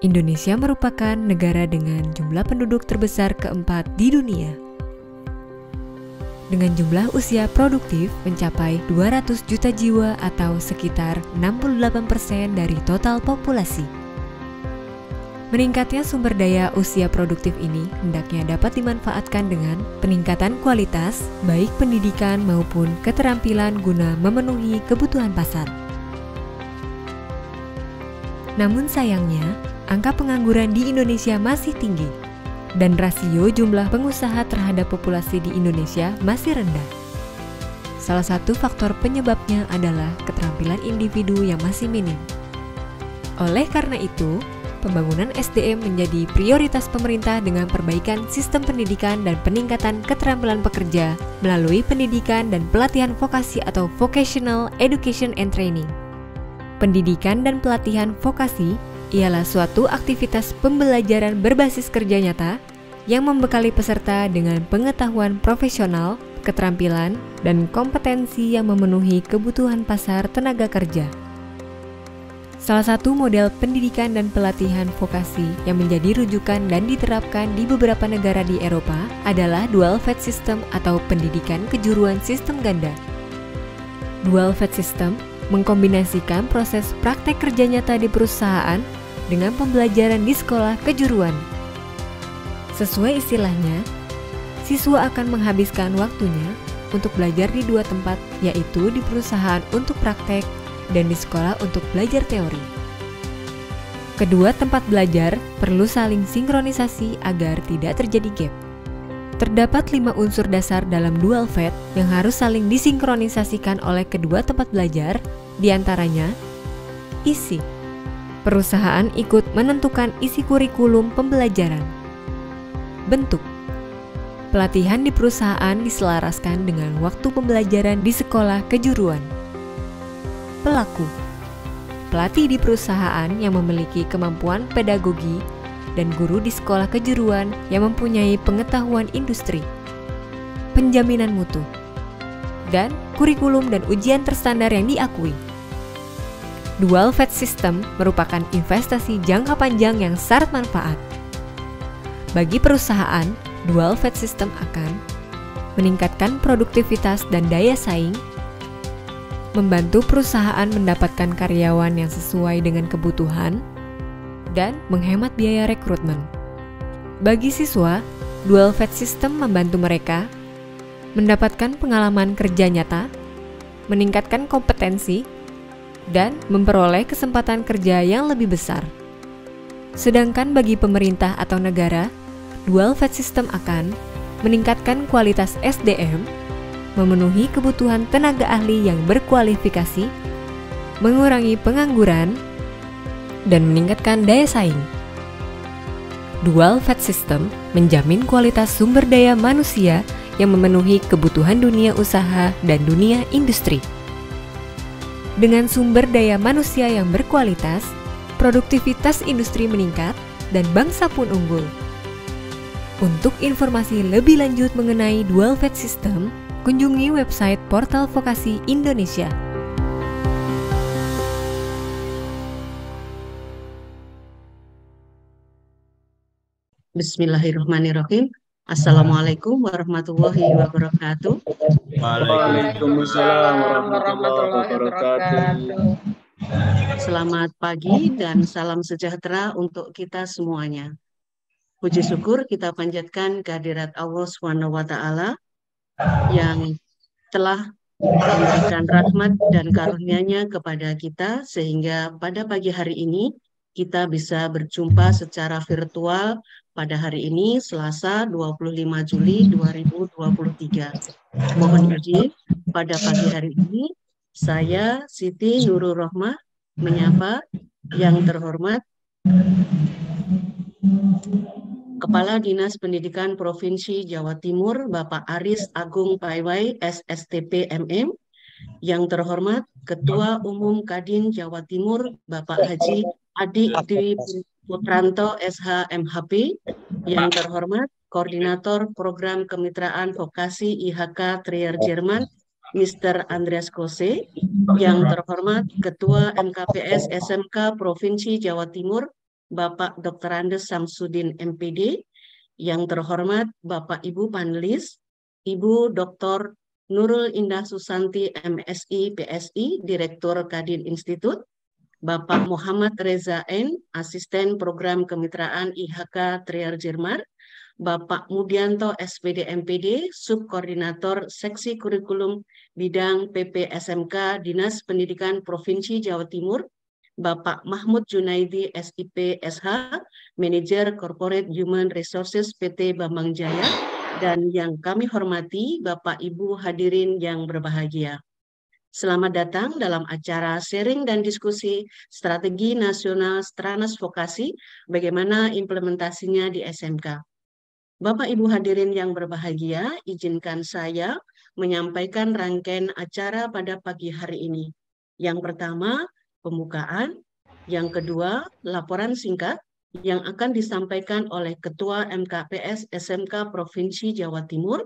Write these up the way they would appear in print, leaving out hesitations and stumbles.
Indonesia merupakan negara dengan jumlah penduduk terbesar keempat di dunia. Dengan jumlah usia produktif mencapai 200 juta jiwa atau sekitar 68% dari total populasi. Meningkatnya sumber daya usia produktif ini hendaknya dapat dimanfaatkan dengan peningkatan kualitas, baik pendidikan maupun keterampilan guna memenuhi kebutuhan pasar. Namun sayangnya, angka pengangguran di Indonesia masih tinggi, dan rasio jumlah pengusaha terhadap populasi di Indonesia masih rendah. Salah satu faktor penyebabnya adalah keterampilan individu yang masih minim. Oleh karena itu, pembangunan SDM menjadi prioritas pemerintah dengan perbaikan sistem pendidikan dan peningkatan keterampilan pekerja melalui pendidikan dan pelatihan vokasi atau Vocational Education and Training. Pendidikan dan pelatihan vokasi ialah suatu aktivitas pembelajaran berbasis kerja nyata yang membekali peserta dengan pengetahuan profesional, keterampilan, dan kompetensi yang memenuhi kebutuhan pasar tenaga kerja. Salah satu model pendidikan dan pelatihan vokasi yang menjadi rujukan dan diterapkan di beberapa negara di Eropa adalah Dual Fed System atau pendidikan kejuruan sistem ganda. Dual Fed System mengkombinasikan proses praktek kerja nyata di perusahaan dengan pembelajaran di sekolah kejuruan. Sesuai istilahnya, siswa akan menghabiskan waktunya untuk belajar di dua tempat, yaitu di perusahaan untuk praktek dan di sekolah untuk belajar teori. Kedua tempat belajar perlu saling sinkronisasi agar tidak terjadi gap. Terdapat 5 unsur dasar dalam Dual Fed yang harus saling disinkronisasikan oleh kedua tempat belajar, diantaranya isi. Perusahaan ikut menentukan isi kurikulum pembelajaran. Bentuk. Pelatihan di perusahaan diselaraskan dengan waktu pembelajaran di sekolah kejuruan. Pelaku. Pelatih di perusahaan yang memiliki kemampuan pedagogi dan guru di sekolah kejuruan yang mempunyai pengetahuan industri. Penjaminan mutu. Dan kurikulum dan ujian terstandar yang diakui. Dual Fed System merupakan investasi jangka panjang yang syarat manfaat. Bagi perusahaan, Dual Fed System akan meningkatkan produktivitas dan daya saing, membantu perusahaan mendapatkan karyawan yang sesuai dengan kebutuhan, dan menghemat biaya rekrutmen. Bagi siswa, Dual Fed System membantu mereka mendapatkan pengalaman kerja nyata, meningkatkan kompetensi, dan memperoleh kesempatan kerja yang lebih besar. Sedangkan bagi pemerintah atau negara, Dual Fed System akan meningkatkan kualitas SDM, memenuhi kebutuhan tenaga ahli yang berkualifikasi, mengurangi pengangguran, dan meningkatkan daya saing. Dual Fed System menjamin kualitas sumber daya manusia yang memenuhi kebutuhan dunia usaha dan dunia industri. Dengan sumber daya manusia yang berkualitas, produktivitas industri meningkat dan bangsa pun unggul. Untuk informasi lebih lanjut mengenai Dual Fed System, kunjungi website Portal Vokasi Indonesia. Bismillahirrahmanirrahim. Assalamualaikum warahmatullahi wabarakatuh. Waalaikumsalam warahmatullahi wabarakatuh. Selamat pagi dan salam sejahtera untuk kita semuanya. Puji syukur kita panjatkan kehadirat Allah SWT yang telah memberikan rahmat dan karunia-Nya kepada kita sehingga pada pagi hari ini kita bisa berjumpa secara virtual pada hari ini Selasa 25 Juli 2023. Mohon izin pada pagi hari ini saya Siti Nurul Rohmah menyapa yang terhormat Kepala Dinas Pendidikan Provinsi Jawa Timur Bapak Aris Agung Paiwai SSTP MM, yang terhormat Ketua Umum Kadin Jawa Timur Bapak Haji Adi Dwi Putranto SH MHP, yang terhormat Koordinator Program Kemitraan Vokasi IHK Trier Jerman Mr. Andreas Kose, yang terhormat Ketua MKPS SMK Provinsi Jawa Timur Bapak Dr. Andes Samsudin MPD, yang terhormat Bapak Ibu panelis, Ibu Dr. Nurul Indah Susanti MSI PSI, Direktur Kadin Institut, Bapak Muhammad Reza N, Asisten Program Kemitraan IHK Trier Jerman, Bapak Mudianto SPD MPD, Subkoordinator Seksi Kurikulum Bidang PP SMK Dinas Pendidikan Provinsi Jawa Timur, Bapak Mahmud Junaidi SIP SH, Manajer Corporate Human Resources PT Bambang Jaya, dan yang kami hormati Bapak Ibu hadirin yang berbahagia. Selamat datang dalam acara sharing dan diskusi Strategi Nasional Stranas Vokasi, bagaimana implementasinya di SMK. Bapak Ibu hadirin yang berbahagia, izinkan saya menyampaikan rangkaian acara pada pagi hari ini. Yang pertama, pembukaan. Yang kedua, laporan singkat yang akan disampaikan oleh Ketua MKPS SMK Provinsi Jawa Timur.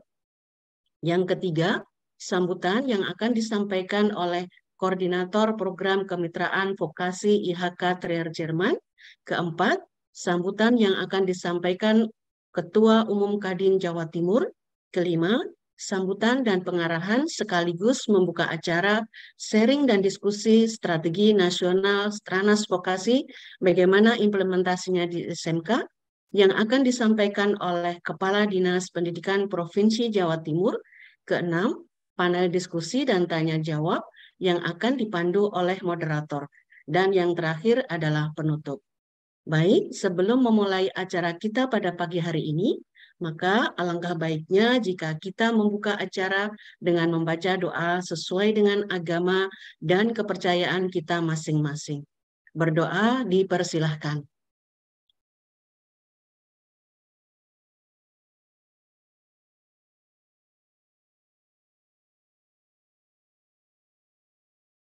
Yang ketiga, sambutan yang akan disampaikan oleh Koordinator Program Kemitraan Vokasi IHK Trier Jerman. Keempat, sambutan yang akan disampaikan Ketua Umum Kadin Jawa Timur. Kelima, sambutan dan pengarahan sekaligus membuka acara sharing dan diskusi Strategi Nasional Stranas Vokasi, bagaimana implementasinya di SMK, yang akan disampaikan oleh Kepala Dinas Pendidikan Provinsi Jawa Timur. Keenam, panel diskusi dan tanya jawab yang akan dipandu oleh moderator. Dan yang terakhir adalah penutup. Baik, sebelum memulai acara kita pada pagi hari ini, maka alangkah baiknya jika kita membuka acara dengan membaca doa sesuai dengan agama dan kepercayaan kita masing-masing. Berdoa dipersilahkan.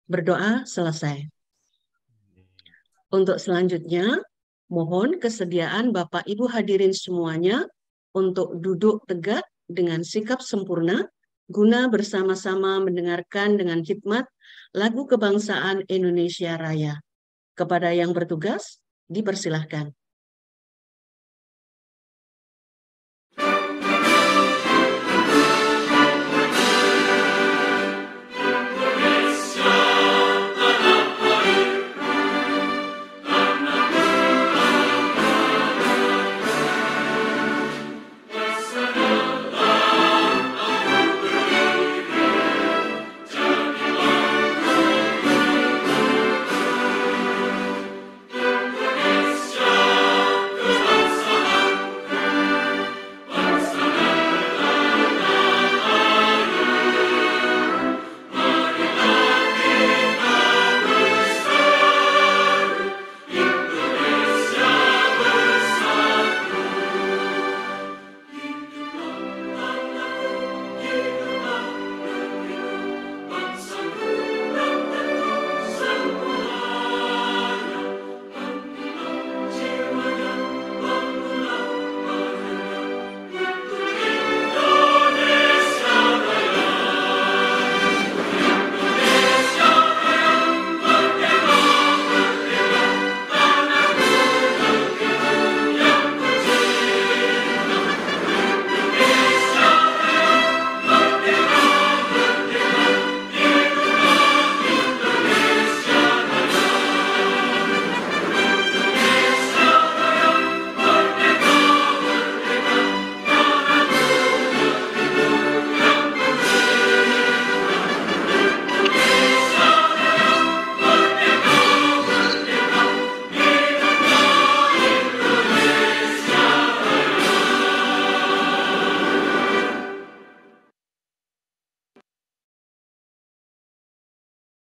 Berdoa selesai. Untuk selanjutnya, mohon kesediaan Bapak Ibu hadirin semuanya untuk duduk tegak dengan sikap sempurna guna bersama-sama mendengarkan dengan hikmat lagu kebangsaan Indonesia Raya. Kepada yang bertugas, dipersilahkan.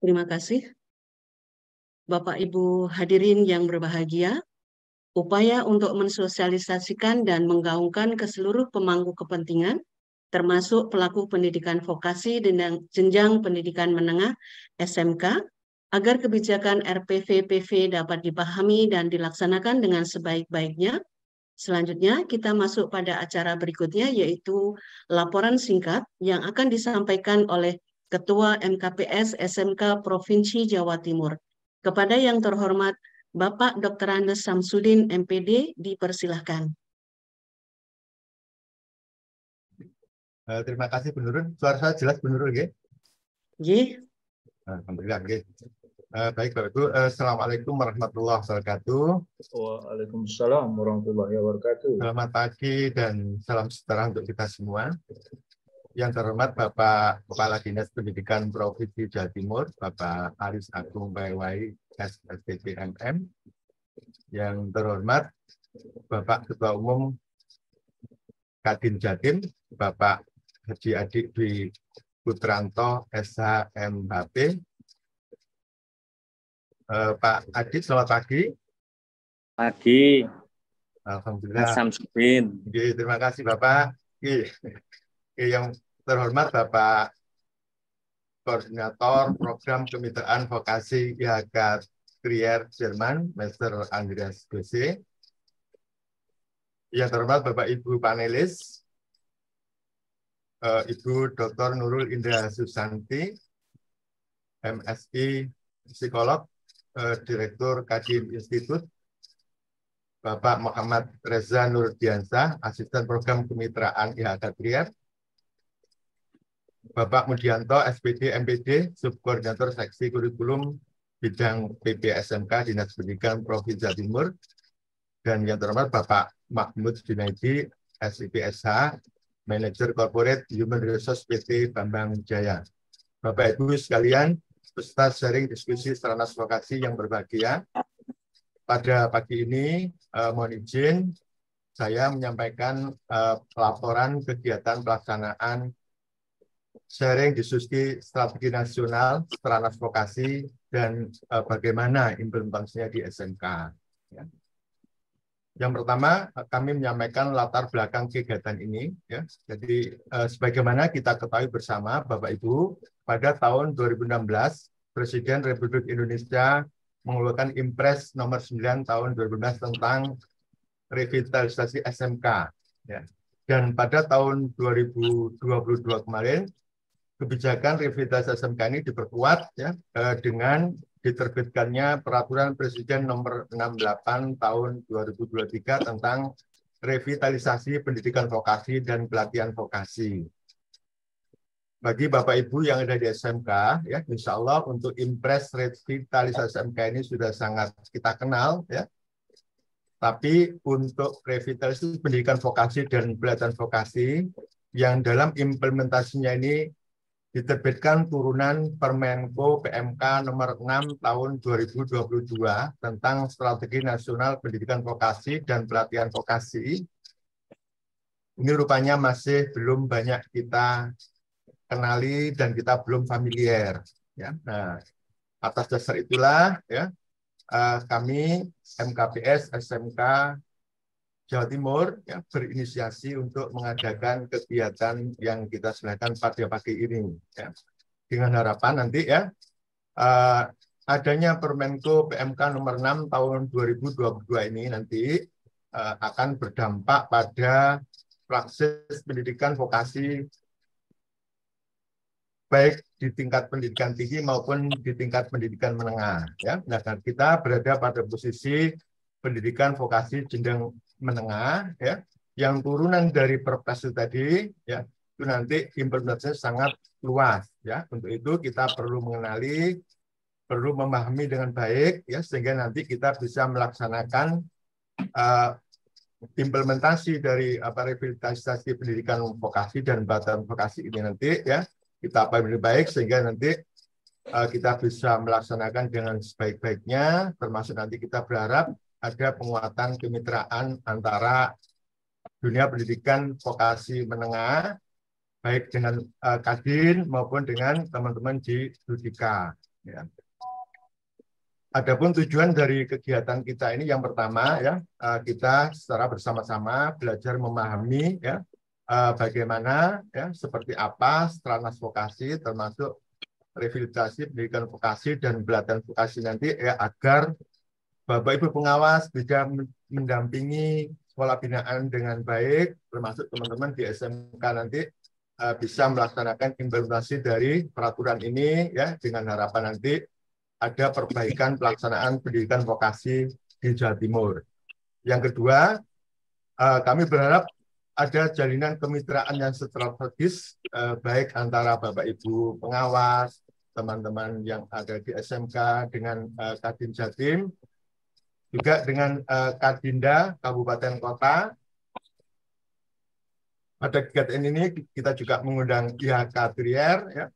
Terima kasih. Bapak Ibu hadirin yang berbahagia, upaya untuk mensosialisasikan dan menggaungkan ke seluruh pemangku kepentingan, termasuk pelaku pendidikan vokasi dan jenjang pendidikan menengah SMK, agar kebijakan RPV-PV dapat dipahami dan dilaksanakan dengan sebaik-baiknya. Selanjutnya kita masuk pada acara berikutnya, yaitu laporan singkat yang akan disampaikan oleh Ketua MKPS SMK Provinsi Jawa Timur. Kepada yang terhormat Bapak Dr. Andes Samsudin, MPD, dipersilahkan. Terima kasih Bu Nurul. Suara saya jelas Bu Nurul, nggih? Nggih. Alhamdulillah, nggih. Baik Bapak Ibu, Assalamualaikum warahmatullahi wabarakatuh. Waalaikumsalam warahmatullahi wabarakatuh. Selamat pagi dan salam sejahtera untuk kita semua. Yang terhormat Bapak Kepala Dinas Pendidikan Provinsi Jawa Timur, Bapak Aris Agung PWI SSDPMM. Yang terhormat Bapak Ketua Umum Kadin Jatim, Bapak Haji Adik Dwi Putranto SHMHP. Pak Adik, selamat pagi. Pagi, Alhamdulillah. Samsudin. Terima kasih Bapak. Yang terhormat Bapak Koordinator Program Kemitraan Vokasi IHK Trier Jerman, Mr. Andreas Gose. Yang terhormat Bapak Ibu panelis, Ibu Dr. Nurul Indra Susanti, MSI Psikolog, Direktur Kadin Institut, Bapak Muhammad Reza Nurdiansah, Asisten Program Kemitraan IHK Trier, Bapak Mudianto, SPD MPD, Subkoordinator Seksi Kurikulum Bidang PPSMK Dinas Pendidikan Provinsi Jawa Timur, dan yang terhormat Bapak Mahmud Junaidi, SIPSH, Manager Corporate Human Resource PT Bambang Jaya. Bapak Ibu sekalian, peserta sharing diskusi Stranas Vokasi yang berbahagia. Pada pagi ini, mohon izin saya menyampaikan laporan kegiatan pelaksanaan sharing diskusi strategi nasional Stranas Vokasi dan bagaimana implementasinya di SMK. Ya. Yang pertama, kami menyampaikan latar belakang kegiatan ini. Ya. Jadi, sebagaimana kita ketahui bersama, Bapak Ibu, pada tahun 2016, Presiden Republik Indonesia mengeluarkan Impres nomor 9 tahun 2016 tentang revitalisasi SMK. Ya. Dan pada tahun 2022 kemarin, kebijakan revitalisasi SMK ini diperkuat ya, dengan diterbitkannya Peraturan Presiden nomor 68 tahun 2023 tentang revitalisasi pendidikan vokasi dan pelatihan vokasi. Bagi Bapak Ibu yang ada di SMK, ya, insya Allah untuk Impres revitalisasi SMK ini sudah sangat kita kenal, ya. Tapi untuk revitalisasi pendidikan vokasi dan pelatihan vokasi yang dalam implementasinya ini diterbitkan turunan Permenko PMK nomor 6 tahun 2022 tentang Strategi Nasional Pendidikan Vokasi dan Pelatihan Vokasi. Ini rupanya masih belum banyak kita kenali dan kita belum familiar. Ya. Nah, atas dasar itulah ya kami MKPS SMK Jawa Timur ya, berinisiasi untuk mengadakan kegiatan yang kita selenggarakan pada pagi ini. Ya. Dengan harapan nanti ya adanya Permenko PMK nomor 6 tahun 2022 ini nanti akan berdampak pada praksis pendidikan vokasi baik di tingkat pendidikan tinggi maupun di tingkat pendidikan menengah. Ya. Nah, kita berada pada posisi pendidikan vokasi jenjang menengah, ya, yang turunan dari Perpres tadi, ya, itu nanti implementasinya sangat luas. Ya. Untuk itu kita perlu mengenali, perlu memahami dengan baik, ya, sehingga nanti kita bisa melaksanakan implementasi dari revitalisasi pendidikan vokasi dan pelatihan vokasi ini nanti, ya. Kita pahami lebih baik sehingga nanti kita bisa melaksanakan dengan sebaik-baiknya, termasuk nanti kita berharap ada penguatan kemitraan antara dunia pendidikan vokasi menengah, baik dengan Kadin maupun dengan teman-teman di Dudika. Ya. Adapun tujuan dari kegiatan kita ini yang pertama ya kita secara bersama-sama belajar memahami ya bagaimana ya seperti apa Stranas Vokasi termasuk revitalisasi pendidikan vokasi dan pelatihan vokasi nanti ya agar Bapak Ibu pengawas bisa mendampingi sekolah binaan dengan baik termasuk teman-teman di SMK nanti bisa melaksanakan implementasi dari peraturan ini ya dengan harapan nanti ada perbaikan pelaksanaan pendidikan vokasi di Jawa Timur. Yang kedua, kami berharap ada jalinan kemitraan yang strategis baik antara Bapak Ibu pengawas, teman-teman yang ada di SMK dengan Kadin Jatim, juga dengan Kadinda Kabupaten Kota. Pada kegiatan ini kita juga mengundang IHK Trier ya,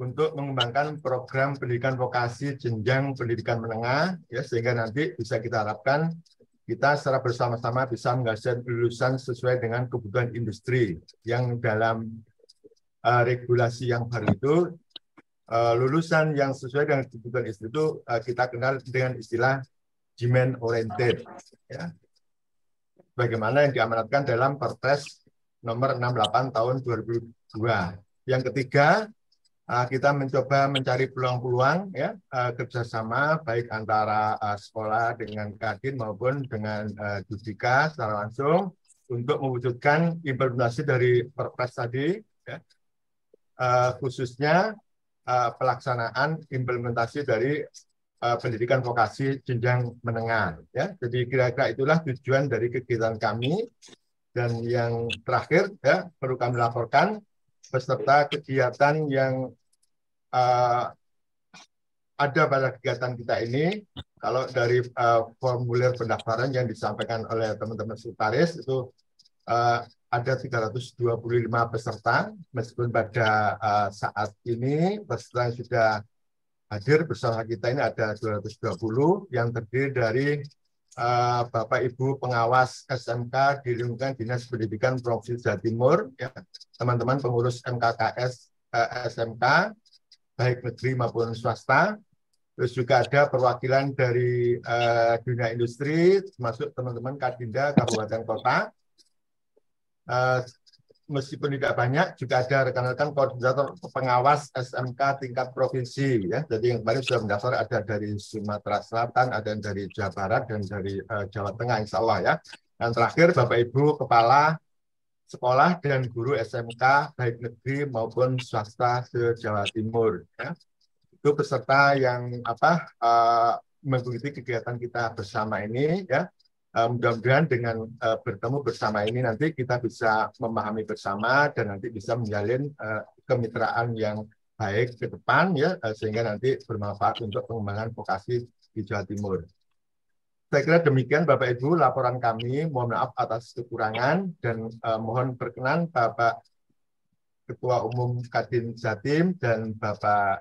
untuk mengembangkan program pendidikan vokasi jenjang pendidikan menengah, ya, sehingga nanti bisa kita harapkan kita secara bersama-sama bisa menghasilkan lulusan sesuai dengan kebutuhan industri yang dalam regulasi yang baru itu lulusan yang sesuai dengan kebutuhan industri itu kita kenal dengan istilah demand oriented, ya. Bagaimana yang diamanatkan dalam Perpres nomor 68 tahun 2002. Yang ketiga, kita mencoba mencari peluang-peluang ya kerjasama baik antara sekolah dengan Kadin maupun dengan Dudika secara langsung untuk mewujudkan implementasi dari Perpres tadi, ya. Khususnya pelaksanaan implementasi dari pendidikan vokasi jenjang menengah. Ya. Jadi kira-kira itulah tujuan dari kegiatan kami. Dan yang terakhir, ya, perlu kami laporkan beserta kegiatan yang ada pada kegiatan kita ini. Kalau dari formulir pendaftaran yang disampaikan oleh teman-teman sekretaris itu ada 325 peserta, meskipun pada saat ini peserta yang sudah hadir bersama kita ini ada 220 yang terdiri dari Bapak Ibu pengawas SMK di lingkungan Dinas Pendidikan Provinsi Jawa Timur, ya, teman-teman pengurus MKKS SMK baik negeri maupun swasta, terus juga ada perwakilan dari dunia industri, termasuk teman-teman Kadinda Kabupaten Kota. Meskipun tidak banyak, juga ada rekan-rekan koordinator pengawas SMK tingkat provinsi, ya. Jadi yang kemarin sudah mendaftar ada dari Sumatera Selatan, ada dari Jawa Barat, dan dari Jawa Tengah, insya Allah, ya. Dan terakhir, Bapak Ibu Kepala Sekolah dan Guru SMK, baik negeri maupun swasta se-Jawa Timur, ya. Itu peserta yang mengikuti kegiatan kita bersama ini, ya. Mudah-mudahan dengan bertemu bersama ini nanti kita bisa memahami bersama dan nanti bisa menjalin kemitraan yang baik ke depan, ya, sehingga nanti bermanfaat untuk pengembangan vokasi di Jawa Timur. Saya kira demikian Bapak Ibu laporan kami. Mohon maaf atas kekurangan dan mohon berkenan Bapak Ketua Umum Kadin Jatim dan Bapak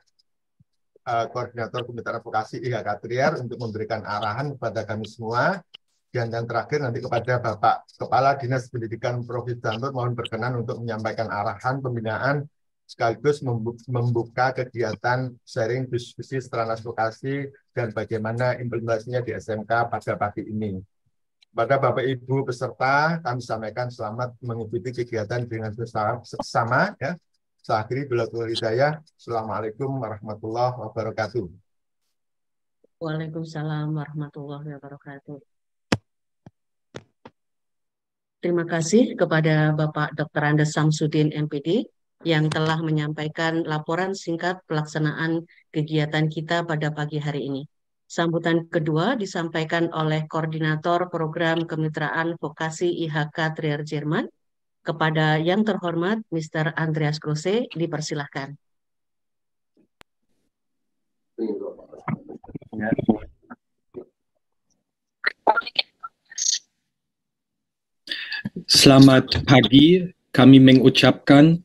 Koordinator Kemitraan Vokasi IHK Trier untuk memberikan arahan kepada kami semua. Dan yang terakhir nanti kepada Bapak Kepala Dinas Pendidikan Provinsi Jawa Timur mohon berkenan untuk menyampaikan arahan pembinaan sekaligus membuka kegiatan sharing diskusi stranas vokasi dan bagaimana implementasinya di SMK pada pagi ini. Pada Bapak Ibu peserta kami sampaikan selamat mengikuti kegiatan dengan bersama, ya. Saya akhiri bila hidayah. Assalamualaikum warahmatullahi wabarakatuh. Waalaikumsalam warahmatullahi wabarakatuh. Terima kasih kepada Bapak Dr. Andes Samsudin MPD yang telah menyampaikan laporan singkat pelaksanaan kegiatan kita pada pagi hari ini. Sambutan kedua disampaikan oleh Koordinator Program Kemitraan Vokasi IHK Trier Jerman. Kepada yang terhormat Mr. Andreas Grosse, dipersilahkan. Selamat pagi, kami mengucapkan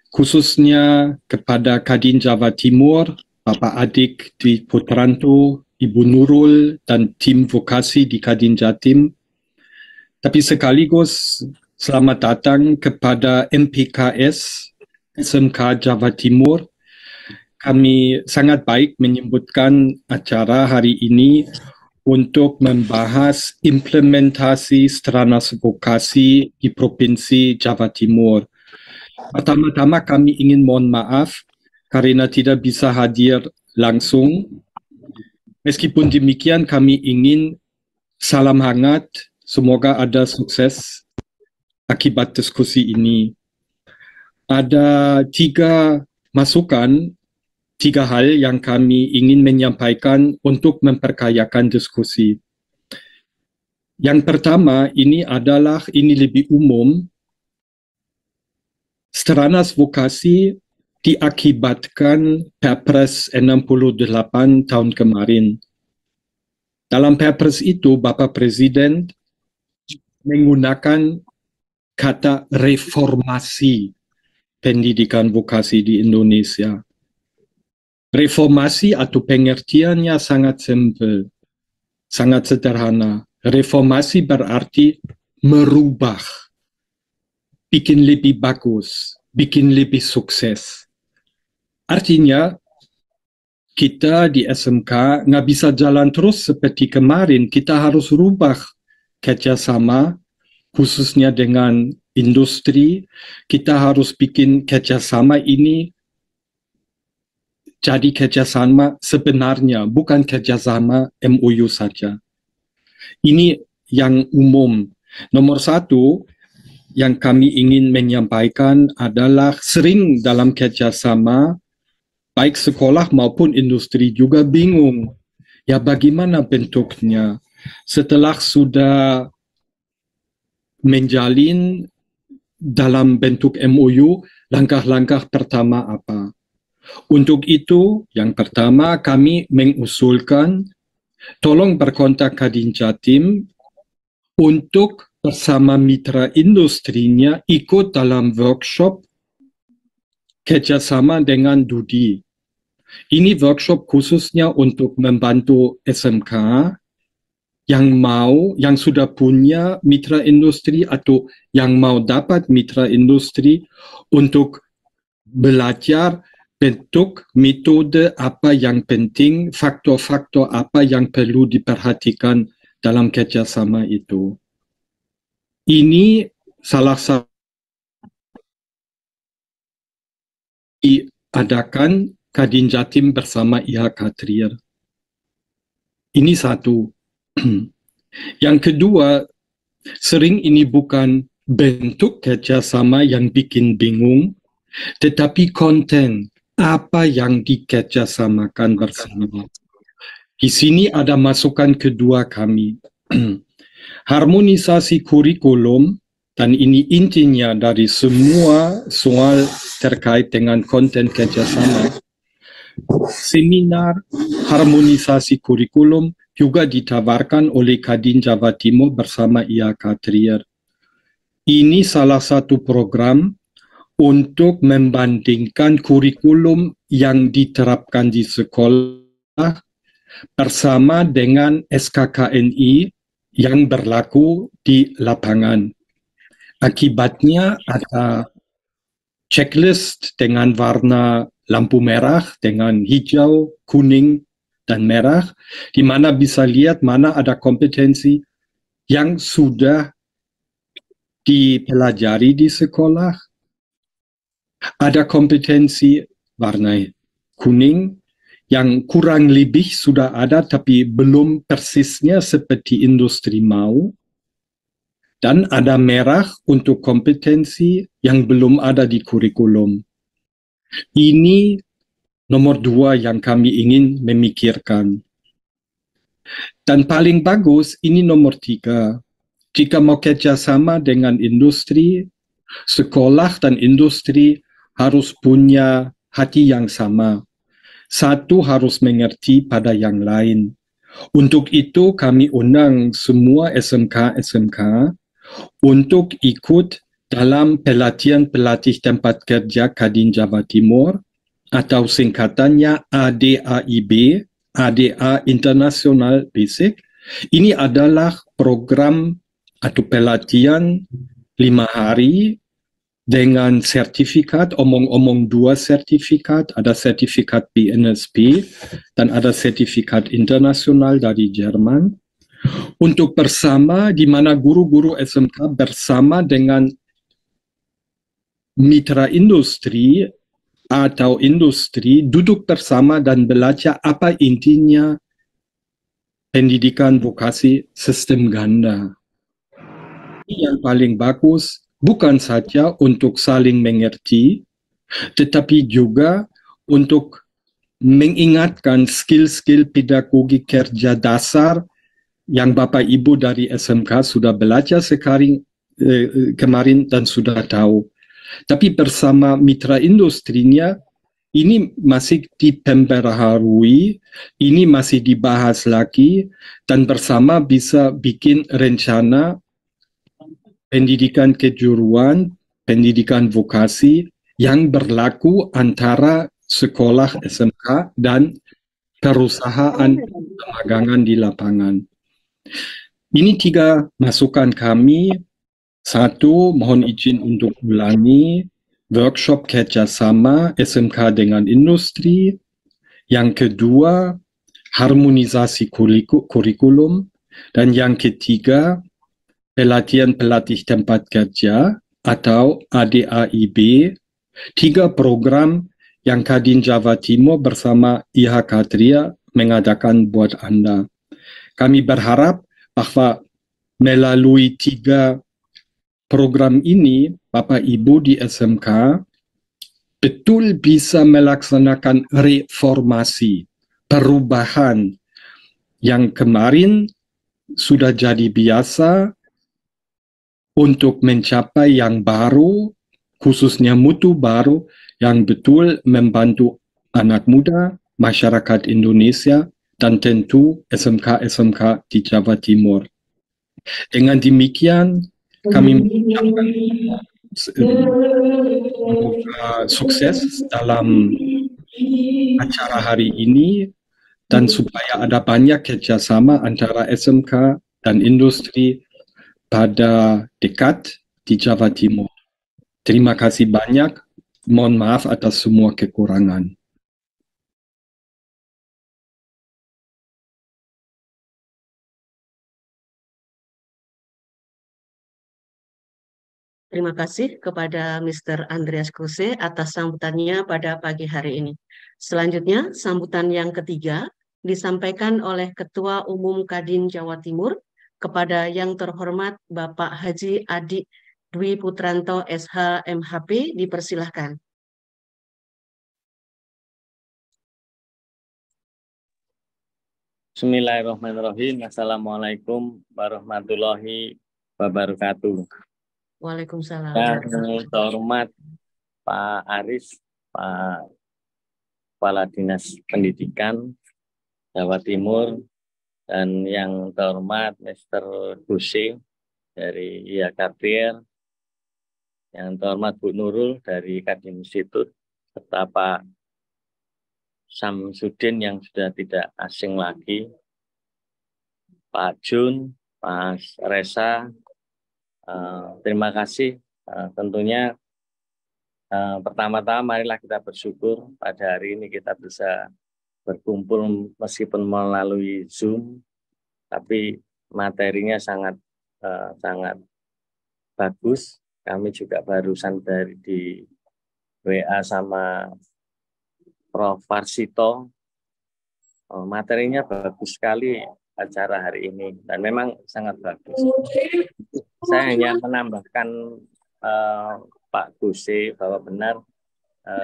khususnya kepada Kadin Jawa Timur, Bapak Adik Dwi Putranto, Ibu Nurul, dan tim vokasi di Kadin Jatim. Tapi sekaligus selamat datang kepada MPKS SMK Jawa Timur. Kami sangat baik menyebutkan acara hari ini untuk membahas implementasi stranas vokasi di Provinsi Jawa Timur. Pertama-tama kami ingin mohon maaf karena tidak bisa hadir langsung. Meskipun demikian kami ingin salam hangat, semoga ada sukses akibat diskusi ini. Ada 3 masukan tiga hal yang kami ingin menyampaikan untuk memperkayakan diskusi. Yang pertama, ini lebih umum. Stranas vokasi diakibatkan Perpres 68 tahun kemarin. Dalam Perpres itu, Bapak Presiden menggunakan kata reformasi pendidikan vokasi di Indonesia. Reformasi atau pengertiannya sangat simpel, sangat sederhana. Reformasi berarti merubah, bikin lebih bagus, bikin lebih sukses. Artinya, kita di SMK nggak bisa jalan terus seperti kemarin. Kita harus rubah kerjasama, khususnya dengan industri. Kita harus bikin kerjasama ini jadi kerjasama sebenarnya, bukan kerjasama MOU saja. Ini yang umum. Nomor satu, yang kami ingin menyampaikan adalah sering dalam kerjasama, baik sekolah maupun industri juga bingung. Ya bagaimana bentuknya? Setelah sudah menjalin dalam bentuk MOU, langkah-langkah pertama apa? Untuk itu, yang pertama kami mengusulkan tolong berkontak Kadin Jatim untuk bersama mitra industrinya ikut dalam workshop kerjasama dengan Dudi. Ini workshop khususnya untuk membantu SMK yang sudah punya mitra industri atau yang mau dapat mitra industri untuk belajar bentuk metode apa yang penting, faktor-faktor apa yang perlu diperhatikan dalam kerjasama itu. Ini salah satu diadakan Kadin Jatim bersama IHK Trier. Ini satu. Yang kedua, sering ini bukan bentuk kerjasama yang bikin bingung, tetapi konten apa yang dikerjasamakan bersama. Di sini ada masukan kedua kami. Harmonisasi kurikulum, dan ini intinya dari semua soal terkait dengan konten kerjasama. Seminar harmonisasi kurikulum juga ditawarkan oleh Kadin Jawa Timur bersama IHK Trier. Ini salah satu program untuk membandingkan kurikulum yang diterapkan di sekolah bersama dengan SKKNI yang berlaku di lapangan. Akibatnya ada checklist dengan warna lampu merah, dengan hijau, kuning, dan merah, di mana bisa lihat mana ada kompetensi yang sudah dipelajari di sekolah. Ada kompetensi warna kuning yang kurang lebih sudah ada tapi belum persisnya seperti industri mau. Dan ada merah untuk kompetensi yang belum ada di kurikulum. Ini nomor dua yang kami ingin memikirkan. Dan paling bagus ini nomor tiga. Jika mau kerjasama dengan industri, sekolah dan industri harus punya hati yang sama. Satu harus mengerti pada yang lain. Untuk itu kami undang semua SMK untuk ikut dalam pelatihan pelatih tempat kerja Kadin Jawa Timur atau singkatannya ADAIB, ADA International Basic. Ini adalah program atau pelatihan 5 hari dengan sertifikat, omong-omong 2 sertifikat, ada sertifikat BNSP dan ada sertifikat internasional dari Jerman, untuk bersama di mana guru-guru SMK bersama dengan mitra industri atau industri duduk bersama dan belajar apa intinya pendidikan vokasi sistem ganda. Ini yang paling bagus. Bukan saja untuk saling mengerti, tetapi juga untuk mengingatkan skill-skill pedagogi kerja dasar yang Bapak Ibu dari SMK sudah belajar kemarin dan sudah tahu. Tapi bersama mitra industrinya, ini masih diperbaharui, ini masih dibahas lagi, dan bersama bisa bikin rencana pendidikan kejuruan, pendidikan vokasi yang berlaku antara sekolah SMK dan perusahaan pemagangan di lapangan. Ini 3 masukan kami. 1, mohon izin untuk ulangi workshop kerjasama SMK dengan industri. Yang kedua, harmonisasi kurikulum. Dan yang ketiga, pelatihan pelatih tempat kerja atau ADAIB. 3 program yang Kadin Jawa Timur bersama IHK Tria mengadakan buat Anda. Kami berharap bahwa melalui 3 program ini, Bapak Ibu di SMK betul bisa melaksanakan reformasi, perubahan yang kemarin sudah jadi biasa untuk mencapai yang baru, khususnya mutu baru yang betul membantu anak muda, masyarakat Indonesia, dan tentu SMK-SMK di Jawa Timur. Dengan demikian, kami mengucapkan sukses dalam acara hari ini, dan supaya ada banyak kerjasama antara SMK dan industri pada dekat di Jawa Timur. Terima kasih banyak. Mohon maaf atas semua kekurangan. Terima kasih kepada Mr. Andreas Kruse atas sambutannya pada pagi hari ini. Selanjutnya, sambutan yang ketiga disampaikan oleh Ketua Umum Kadin Jawa Timur kepada yang terhormat Bapak Haji Adi Dwi Putranto SH MHP, dipersilahkan. Bismillahirrahmanirrahim. Assalamualaikum warahmatullahi wabarakatuh. Waalaikumsalam. Yang terhormat Pak Aris, Pak Kepala Dinas Pendidikan Jawa Timur, dan yang terhormat Mr. Kruse dari IHK Tria, yang terhormat Bu Nurul dari Kadin Institut, serta Pak Samsudin yang sudah tidak asing lagi, Pak Jun, Pak Resa. Terima kasih. Tentunya pertama-tama marilah kita bersyukur pada hari ini kita bisa berkumpul meskipun melalui Zoom, tapi materinya sangat bagus. Kami juga barusan dari di WA sama Prof. Varsito. Materinya bagus sekali acara hari ini, dan memang sangat bagus. Saya hanya menambahkan Pak Kruse bahwa benar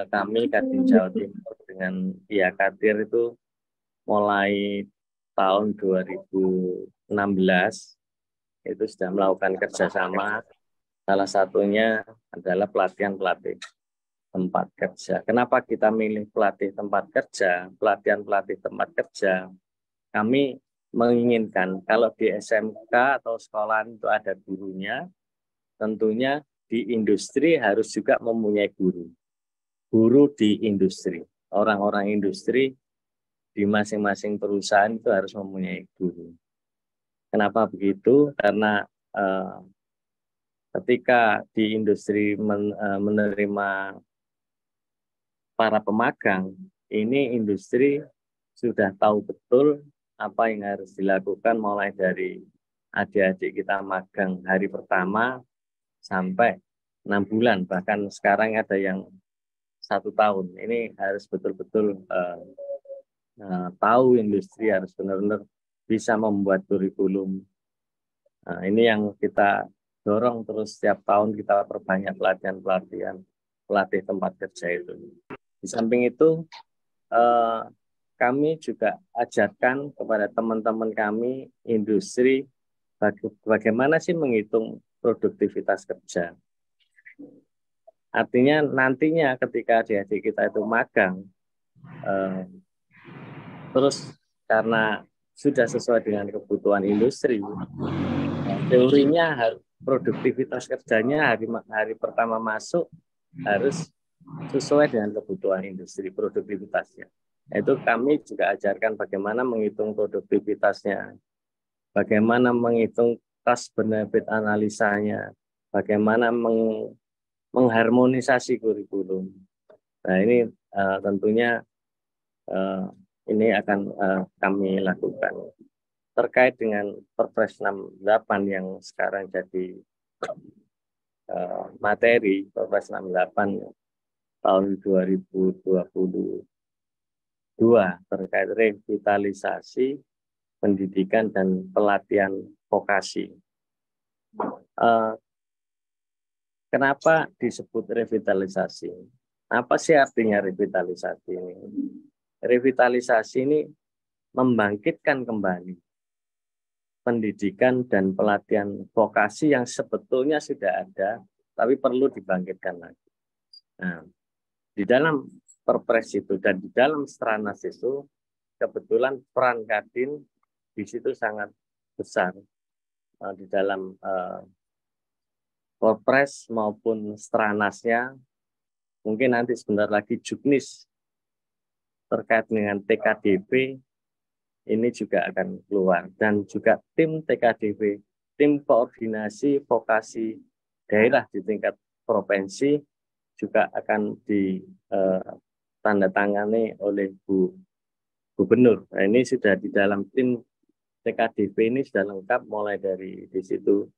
kami Kadin Jawa Timur dengan IHK Tria itu mulai tahun 2016 itu sudah melakukan kerjasama. Salah satunya adalah pelatihan-pelatih tempat kerja. Kenapa kita milih pelatih tempat kerja, pelatihan-pelatih tempat kerja? Kami menginginkan kalau di SMK atau sekolah itu ada gurunya, tentunya di industri harus juga mempunyai guru. Guru di industri. Orang-orang industri di masing-masing perusahaan itu harus mempunyai guru. Kenapa begitu? Karena ketika di industri menerima para pemagang, ini industri sudah tahu betul apa yang harus dilakukan mulai dari adik-adik kita magang hari pertama sampai 6 bulan, bahkan sekarang ada yang 1 tahun. Ini harus betul-betul tahu industri, harus benar-benar bisa membuat kurikulum. Ini yang kita dorong terus setiap tahun, kita perbanyak pelatihan-pelatihan pelatih tempat kerja itu. Di samping itu, kami juga ajarkan kepada teman-teman kami industri bagaimana sih menghitung produktivitas kerja. Artinya nantinya ketika adik-adik kita itu magang, terus karena sudah sesuai dengan kebutuhan industri, teorinya produktivitas kerjanya hari pertama masuk harus sesuai dengan kebutuhan industri produktivitasnya. Itu kami juga ajarkan bagaimana menghitung produktivitasnya, bagaimana menghitung cost benefit analisanya, bagaimana mengharmonisasi kurikulum. Nah ini tentunya ini akan kami lakukan. Terkait dengan Perpres 68 yang sekarang jadi materi, Perpres 68 tahun 2022 terkait revitalisasi pendidikan dan pelatihan vokasi. Kenapa disebut revitalisasi? Apa sih artinya revitalisasi ini? Revitalisasi ini membangkitkan kembali pendidikan dan pelatihan vokasi yang sebetulnya sudah ada, tapi perlu dibangkitkan lagi. Nah, di dalam Perpres itu dan di dalam Stranas itu, kebetulan peran Kadin di situ sangat besar di dalam Perpres maupun Stranasnya. Mungkin nanti sebentar lagi Juknis terkait dengan TKDP ini juga akan keluar, dan juga tim TKDP, tim koordinasi vokasi daerah di tingkat provinsi juga akan ditandatangani oleh Bu Gubernur. Nah, ini sudah di dalam tim TKDP ini sudah lengkap, mulai dari di situ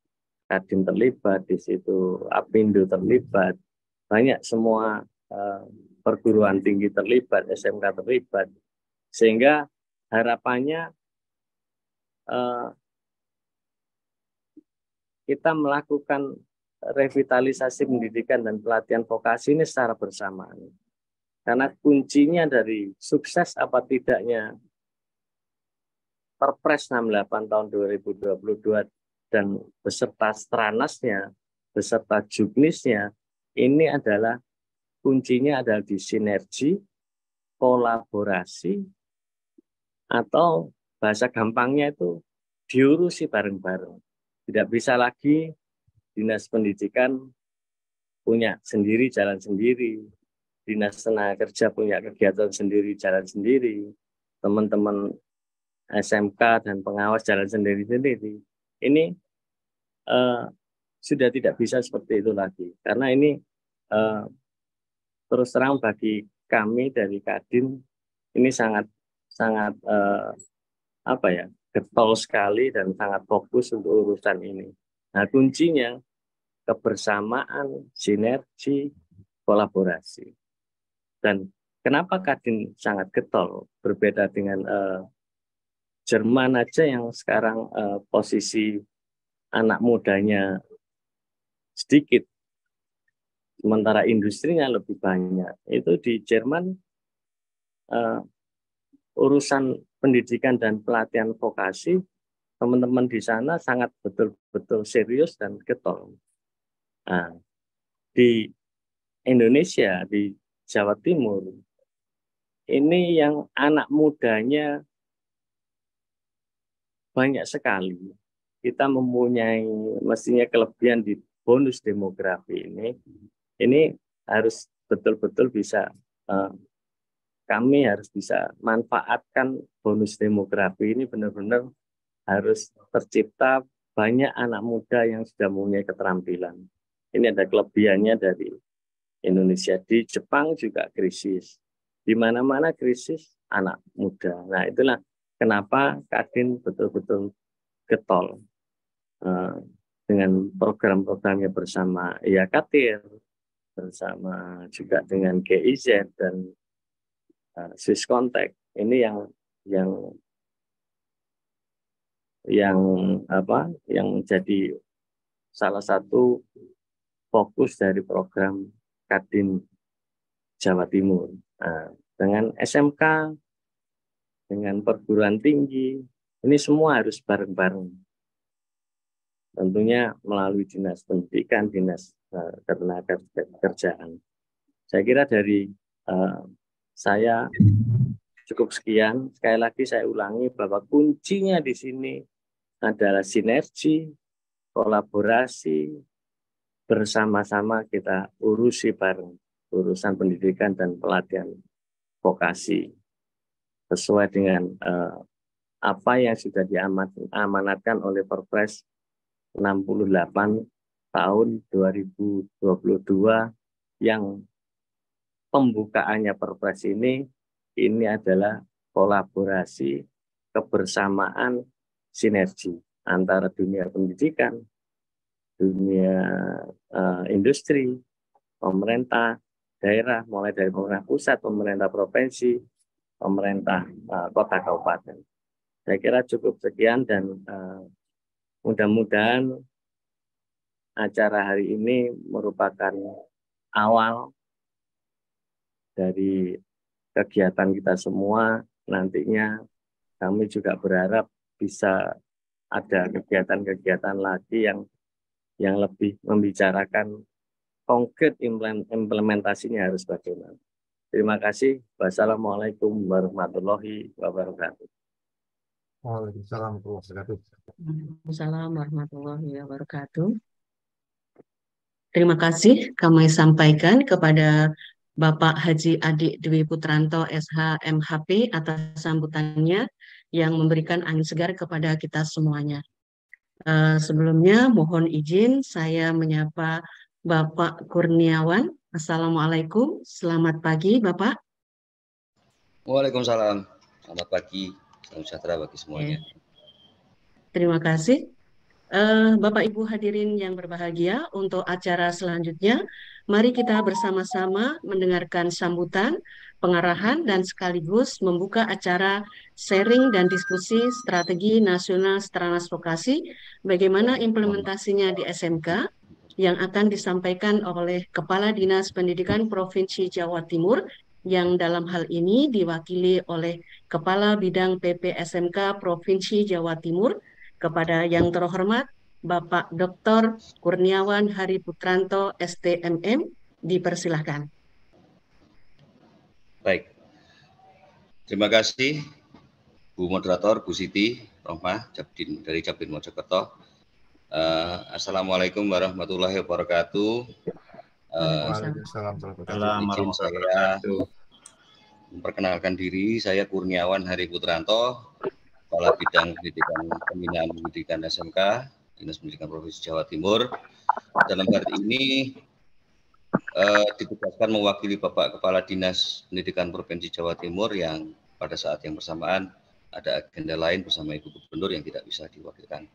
Kadin terlibat, di situ Apindo terlibat, banyak semua perguruan tinggi terlibat, SMK terlibat, sehingga harapannya kita melakukan revitalisasi pendidikan dan pelatihan vokasi ini secara bersamaan. Karena kuncinya dari sukses apa tidaknya Perpres 68 tahun 2022 dan beserta Stranasnya, beserta Juknisnya, ini adalah kuncinya adalah di sinergi, kolaborasi, atau bahasa gampangnya itu diurusi bareng-bareng. Tidak bisa lagi Dinas Pendidikan punya sendiri, jalan sendiri. Dinas Tenaga Kerja punya kegiatan sendiri, jalan sendiri. Teman-teman SMK dan pengawas jalan sendiri-sendiri. Ini sudah tidak bisa seperti itu lagi. Karena ini terus terang bagi kami dari Kadin ini sangat getol sekali dan sangat fokus untuk urusan ini. Nah, kuncinya kebersamaan, sinergi, kolaborasi. Dan kenapa Kadin sangat getol berbeda dengan Jerman aja yang sekarang posisi anak mudanya sedikit, sementara industrinya lebih banyak. Itu di Jerman urusan pendidikan dan pelatihan vokasi, teman-teman di sana sangat betul-betul serius dan getol. Nah, di Indonesia, di Jawa Timur, ini yang anak mudanya banyak sekali. Kita mempunyai mestinya kelebihan di bonus demografi ini. Ini harus betul-betul bisa, kami harus bisa manfaatkan bonus demografi ini, benar-benar harus tercipta banyak anak muda yang sudah mempunyai keterampilan. Ini ada kelebihannya dari Indonesia. Di Jepang juga krisis. Di mana-mana krisis anak muda. Nah, itulah kenapa Kadin betul-betul getol dengan program-programnya bersama IAKTIR, bersama juga dengan GIZ dan Swiss Contact. Ini yang jadi salah satu fokus dari program Kadin Jawa Timur. Nah, dengan SMK, dengan perguruan tinggi, ini semua harus bareng-bareng. Tentunya melalui Dinas Pendidikan, Dinas Ketenagakerjaan. Saya kira dari saya cukup sekian. Sekali lagi saya ulangi bahwa kuncinya di sini adalah sinergi, kolaborasi, bersama-sama kita urusi bareng urusan pendidikan dan pelatihan vokasi sesuai dengan apa yang sudah diamanatkan oleh Perpres 68 tahun 2022 yang pembukaannya Perpres ini adalah kolaborasi, kebersamaan, sinergi antara dunia pendidikan, dunia industri, pemerintah daerah, mulai dari pemerintah pusat, pemerintah provinsi, pemerintah kota kabupaten. Saya kira cukup sekian dan mudah-mudahan acara hari ini merupakan awal dari kegiatan kita semua. Nantinya kami juga berharap bisa ada kegiatan-kegiatan lagi yang lebih membicarakan konkret implementasinya harus bagaimana. Terima kasih. Wassalamualaikum warahmatullahi wabarakatuh. Waalaikumsalam warahmatullahi wabarakatuh. Waalaikumsalam warahmatullahi wabarakatuh. Terima kasih kami sampaikan kepada Bapak Haji Adik Dwi Putranto SH MHP atas sambutannya yang memberikan angin segar kepada kita semuanya. Sebelumnya mohon izin saya menyapa Bapak Kurniawan. Assalamualaikum, selamat pagi Bapak. Waalaikumsalam, selamat pagi, salam sejahtera bagi semuanya. Terima kasih. Bapak Ibu hadirin yang berbahagia, untuk acara selanjutnya, mari kita bersama-sama mendengarkan sambutan, pengarahan, dan sekaligus membuka acara sharing dan diskusi strategi nasional Stranas Vokasi, bagaimana implementasinya di SMK, yang akan disampaikan oleh Kepala Dinas Pendidikan Provinsi Jawa Timur, yang dalam hal ini diwakili oleh Kepala Bidang PP SMK Provinsi Jawa Timur, kepada yang terhormat Bapak Dr. Kurniawan Hari Putranto STMM, dipersilahkan. Baik, terima kasih Bu Moderator, Bu Siti Rohmah dari Japtin Mojokerto. Assalamualaikum warahmatullahi wabarakatuh. Waalaikumsalam Izin saya memperkenalkan diri, saya Kurniawan Hari Putranto, Kepala Bidang Pendidikan Pembinaan Pendidikan SMK, Dinas Pendidikan Provinsi Jawa Timur. Dalam hari ini ditugaskan mewakili Bapak Kepala Dinas Pendidikan Provinsi Jawa Timur yang pada saat yang bersamaan ada agenda lain bersama Ibu Gubernur yang tidak bisa diwakilkan.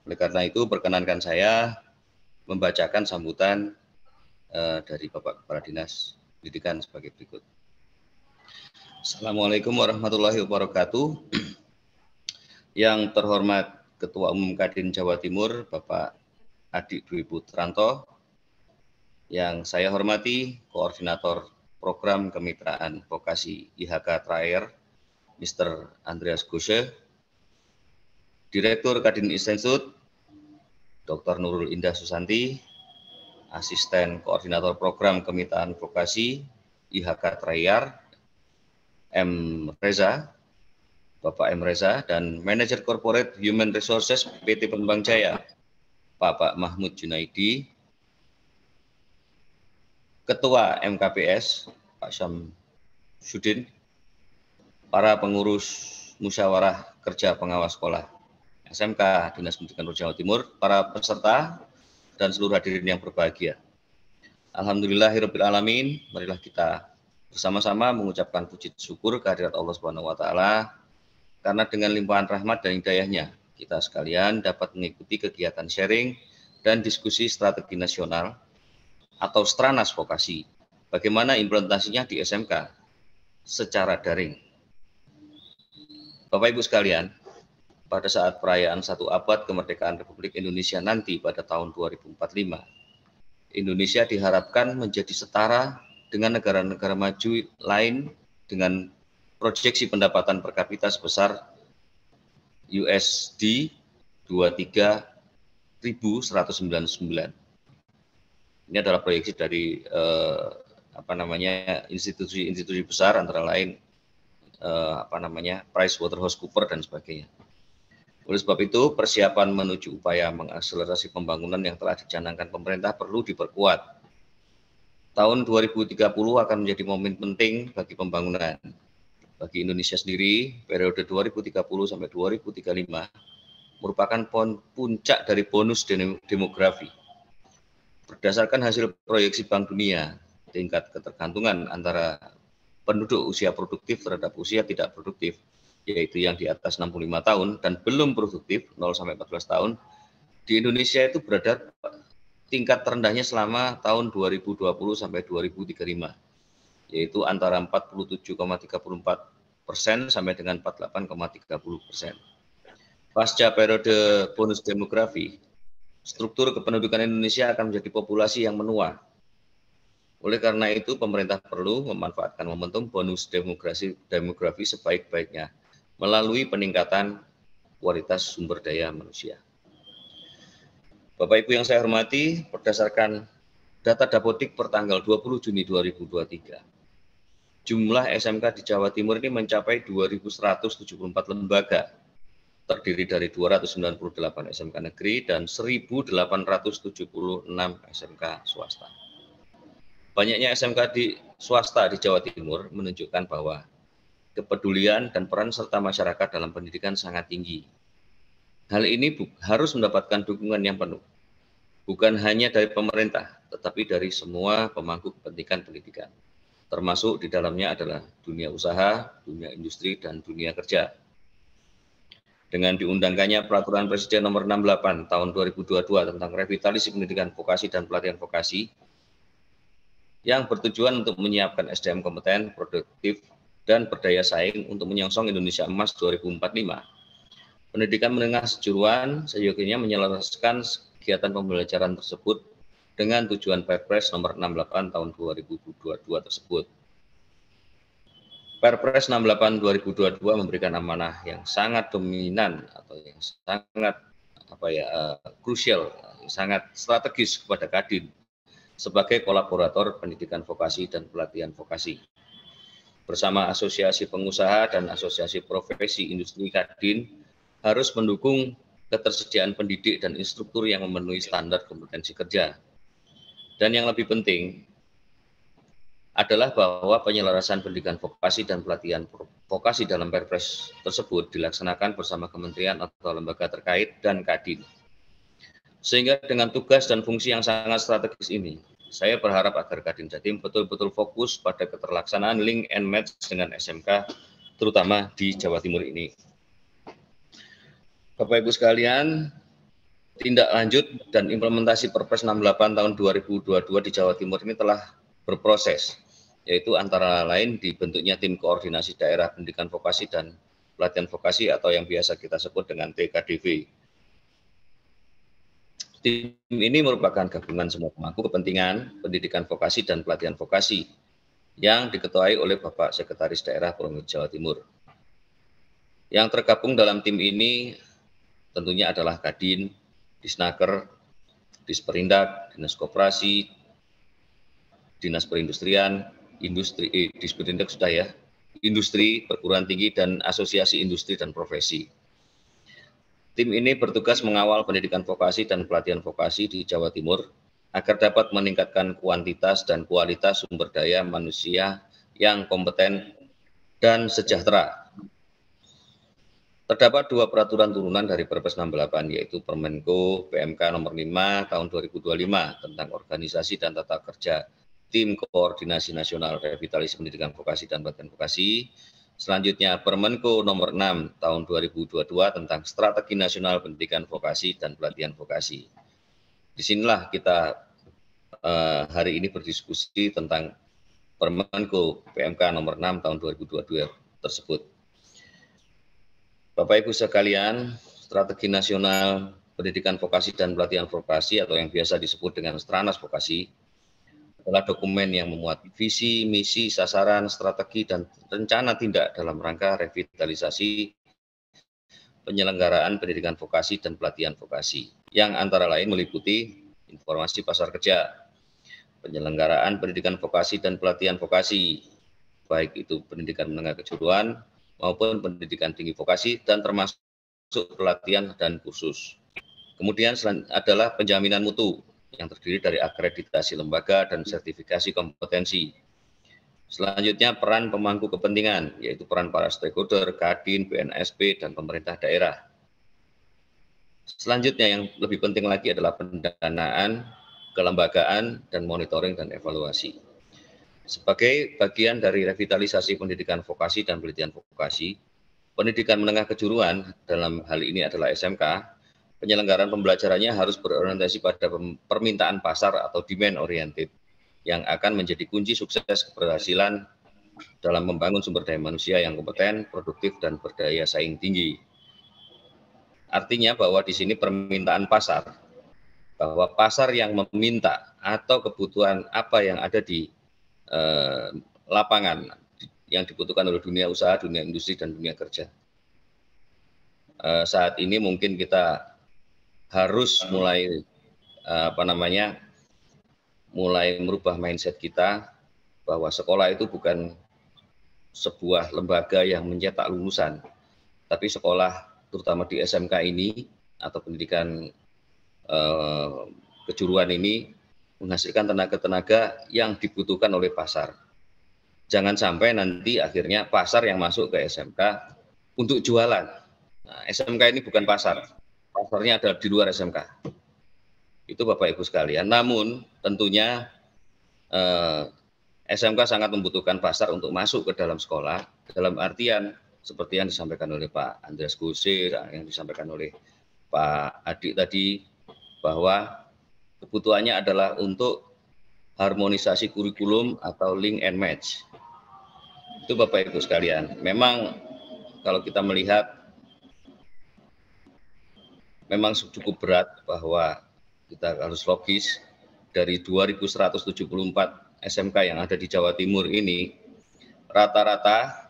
Oleh karena itu, perkenankan saya membacakan sambutan dari Bapak Kepala Dinas Pendidikan sebagai berikut. Assalamualaikum warahmatullahi wabarakatuh. Yang terhormat Ketua Umum Kadin Jawa Timur, Bapak Adik Dwi Putranto. Yang saya hormati Koordinator Program Kemitraan Vokasi IHK Traer, Mr. Andreas Gosche. Direktur Kadin Institute, Dr. Nurul Indah Susanti. Asisten Koordinator Program Kemitraan Vokasi IHK Traer, M. Reza, Bapak M. Reza, dan Manager Corporate Human Resources PT Pembang Jaya, Bapak Mahmud Junaidi, Ketua MKPS, Pak Syam Sudin, para pengurus Musyawarah Kerja Pengawas Sekolah SMK Dinas Pendidikan Jawa Timur, para peserta, dan seluruh hadirin yang berbahagia. Alhamdulillahirabbil alamin, marilah kita bersama-sama mengucapkan puji syukur kehadirat Allah Subhanahu wa taala, karena dengan limpahan rahmat dan hidayahnya, kita sekalian dapat mengikuti kegiatan sharing dan diskusi strategi nasional atau Stranas Vokasi. Bagaimana implementasinya di SMK secara daring. Bapak Ibu sekalian, pada saat perayaan 1 abad kemerdekaan Republik Indonesia nanti pada tahun 2045, Indonesia diharapkan menjadi setara dengan negara-negara maju lain dengan proyeksi pendapatan per kapita sebesar USD 23.199. Ini adalah proyeksi dari institusi-institusi besar, antara lain PricewaterhouseCoopers dan sebagainya. Oleh sebab itu, persiapan menuju upaya mengakselerasi pembangunan yang telah dicanangkan pemerintah perlu diperkuat. Tahun 2030 akan menjadi momen penting bagi pembangunan. Bagi Indonesia sendiri, periode 2030 sampai 2035 merupakan puncak dari bonus demografi. Berdasarkan hasil proyeksi Bank Dunia, tingkat ketergantungan antara penduduk usia produktif terhadap usia tidak produktif, yaitu yang di atas 65 tahun dan belum produktif 0-14 tahun, di Indonesia itu berada tingkat terendahnya selama tahun 2020 sampai 2035, yaitu antara 47,34% sampai dengan 48,30%. Pasca periode bonus demografi, struktur kependudukan Indonesia akan menjadi populasi yang menua. Oleh karena itu, pemerintah perlu memanfaatkan momentum bonus demografi sebaik-baiknya melalui peningkatan kualitas sumber daya manusia. Bapak Ibu yang saya hormati, berdasarkan data Dapodik per tanggal 20 Juni 2023, jumlah SMK di Jawa Timur ini mencapai 2.174 lembaga, terdiri dari 298 SMK negeri dan 1.876 SMK swasta. Banyaknya SMK di swasta di Jawa Timur menunjukkan bahwa kepedulian dan peran serta masyarakat dalam pendidikan sangat tinggi. Hal ini harus mendapatkan dukungan yang penuh, bukan hanya dari pemerintah, tetapi dari semua pemangku kepentingan pendidikan, termasuk di dalamnya adalah dunia usaha, dunia industri, dan dunia kerja. Dengan diundangkannya Peraturan Presiden Nomor 68 Tahun 2022 tentang revitalisasi pendidikan vokasi dan pelatihan vokasi, yang bertujuan untuk menyiapkan SDM kompeten, produktif, dan berdaya saing untuk menyongsong Indonesia Emas 2045. Pendidikan menengah kejuruan seyogianya menyelaraskan kegiatan pembelajaran tersebut dengan tujuan Perpres Nomor 68 Tahun 2022 tersebut. Perpres 68 2022 memberikan amanah yang sangat dominan atau yang sangat krusial, sangat strategis kepada Kadin sebagai kolaborator pendidikan vokasi dan pelatihan vokasi. Bersama Asosiasi Pengusaha dan Asosiasi Profesi Industri, Kadin harus mendukung ketersediaan pendidik dan instruktur yang memenuhi standar kompetensi kerja. Dan yang lebih penting adalah bahwa penyelarasan pendidikan vokasi dan pelatihan vokasi dalam Perpres tersebut dilaksanakan bersama kementerian atau lembaga terkait dan Kadin. Sehingga dengan tugas dan fungsi yang sangat strategis ini, saya berharap agar Kadin Jatim betul-betul fokus pada keterlaksanaan link and match dengan SMK, terutama di Jawa Timur ini. Bapak Ibu sekalian, tindak lanjut dan implementasi Perpres 68 tahun 2022 di Jawa Timur ini telah berproses, yaitu antara lain dibentuknya Tim Koordinasi Daerah Pendidikan Vokasi dan Pelatihan Vokasi atau yang biasa kita sebut dengan TKDV. Tim ini merupakan gabungan semua pemangku kepentingan pendidikan vokasi dan pelatihan vokasi yang diketuai oleh Bapak Sekretaris Daerah Provinsi Jawa Timur. Yang tergabung dalam tim ini tentunya adalah Kadin, Disnaker, Disperindak, Dinas Koperasi, Dinas Perindustrian, Disperindak sudah ya, Industri, Perguruan Tinggi, dan Asosiasi Industri dan Profesi. Tim ini bertugas mengawal pendidikan vokasi dan pelatihan vokasi di Jawa Timur agar dapat meningkatkan kuantitas dan kualitas sumber daya manusia yang kompeten dan sejahtera. Terdapat 2 peraturan turunan dari Perpres 68, yaitu Permenko PMK Nomor 5 Tahun 2025 tentang organisasi dan tata kerja Tim Koordinasi Nasional Revitalisasi Pendidikan Vokasi dan Pelatihan Vokasi. Selanjutnya Permenko Nomor 6 Tahun 2022 tentang Strategi Nasional Pendidikan Vokasi dan Pelatihan Vokasi. Disinilah kita hari ini berdiskusi tentang Permenko PMK Nomor 6 Tahun 2022 tersebut. Bapak Ibu sekalian, Strategi Nasional Pendidikan Vokasi dan Pelatihan Vokasi atau yang biasa disebut dengan Stranas Vokasi adalah dokumen yang memuat visi, misi, sasaran, strategi, dan rencana tindak dalam rangka revitalisasi penyelenggaraan pendidikan vokasi dan pelatihan vokasi, yang antara lain meliputi informasi pasar kerja, penyelenggaraan pendidikan vokasi dan pelatihan vokasi, baik itu pendidikan menengah kejuruan maupun pendidikan tinggi vokasi, dan termasuk pelatihan dan kursus. Kemudian adalah penjaminan mutu yang terdiri dari akreditasi lembaga dan sertifikasi kompetensi. Selanjutnya peran pemangku kepentingan, yaitu peran para stakeholder, Kadin, BNSP, dan pemerintah daerah. Selanjutnya yang lebih penting lagi adalah pendanaan, kelembagaan, dan monitoring dan evaluasi. Sebagai bagian dari revitalisasi pendidikan vokasi dan pelatihan vokasi, pendidikan menengah kejuruan dalam hal ini adalah SMK, penyelenggaraan pembelajarannya harus berorientasi pada permintaan pasar atau demand oriented yang akan menjadi kunci sukses keberhasilan dalam membangun sumber daya manusia yang kompeten, produktif, dan berdaya saing tinggi. Artinya bahwa di sini permintaan pasar, bahwa pasar yang meminta atau kebutuhan apa yang ada di lapangan yang dibutuhkan oleh dunia usaha, dunia industri, dan dunia kerja. Saat ini mungkin kita harus mulai mulai merubah mindset kita bahwa sekolah itu bukan sebuah lembaga yang mencetak lulusan, tapi sekolah terutama di SMK ini atau pendidikan kejuruan ini menghasilkan tenaga-tenaga yang dibutuhkan oleh pasar. Jangan sampai nanti akhirnya pasar yang masuk ke SMK untuk jualan. Nah, SMK ini bukan pasar. Pasarnya ada di luar SMK. Itu Bapak Ibu sekalian. Namun tentunya SMK sangat membutuhkan pasar untuk masuk ke dalam sekolah, dalam artian seperti yang disampaikan oleh Pak Andreas Gosir, yang disampaikan oleh Pak Adik tadi, bahwa kebutuhannya adalah untuk harmonisasi kurikulum atau link and match. Itu Bapak Ibu sekalian. Memang kalau kita melihat memang cukup berat bahwa kita harus logis dari 2.174 SMK yang ada di Jawa Timur ini, rata-rata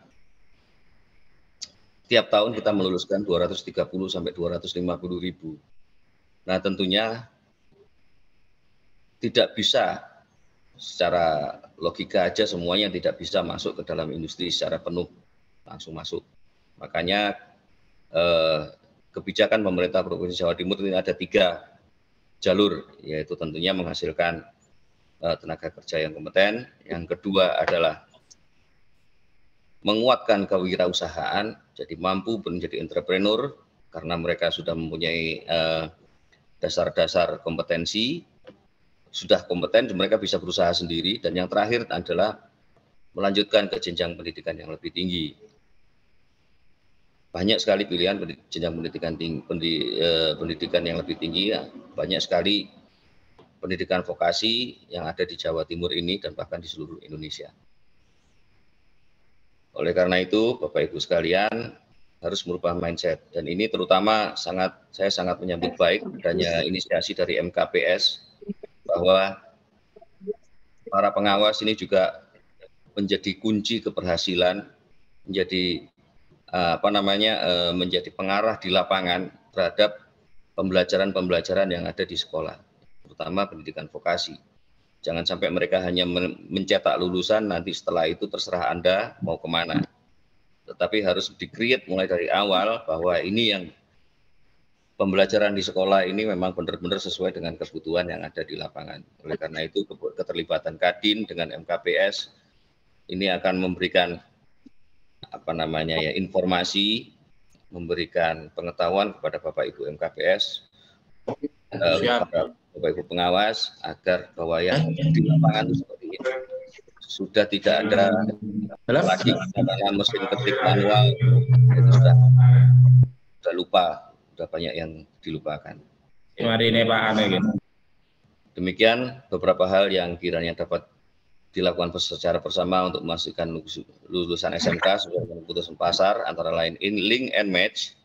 tiap tahun kita meluluskan 230 sampai 250 ribu. Nah tentunya tidak bisa secara logika aja semuanya tidak bisa masuk ke dalam industri secara penuh langsung masuk. Makanya kebijakan pemerintah Provinsi Jawa Timur ini ada 3 jalur, yaitu tentunya menghasilkan tenaga kerja yang kompeten. Yang kedua adalah menguatkan kewirausahaan, jadi mampu menjadi entrepreneur karena mereka sudah mempunyai dasar-dasar kompetensi, sudah kompeten, mereka bisa berusaha sendiri. Dan yang terakhir adalah melanjutkan ke jenjang pendidikan yang lebih tinggi. Banyak sekali pilihan jenjang pendidikan yang lebih tinggi, ya. Banyak sekali pendidikan vokasi yang ada di Jawa Timur ini dan bahkan di seluruh Indonesia. Oleh karena itu, Bapak Ibu sekalian harus merubah mindset, dan ini terutama saya sangat menyambut baik adanya inisiasi dari MKPS bahwa para pengawas ini juga menjadi kunci keberhasilan, menjadi menjadi pengarah di lapangan terhadap pembelajaran yang ada di sekolah, terutama pendidikan vokasi. Jangan sampai mereka hanya mencetak lulusan, nanti setelah itu terserah Anda mau kemana. Tetapi harus di-create mulai dari awal bahwa ini yang pembelajaran di sekolah ini memang benar-benar sesuai dengan kebutuhan yang ada di lapangan. Oleh karena itu keterlibatan Kadin dengan MKPS ini akan memberikan informasi, memberikan pengetahuan kepada Bapak Ibu MKPS, kepada Bapak Ibu pengawas, agar bahwa yang di lapangan seperti ini sudah tidak ada lagi mesin ketik manual, itu sudah lupa, sudah banyak yang dilupakan. Demikian beberapa hal yang kiranya dapat dilakukan secara bersama untuk memastikan lulusan SMK sesuai dengan keputusan pasar, antara lain link and match,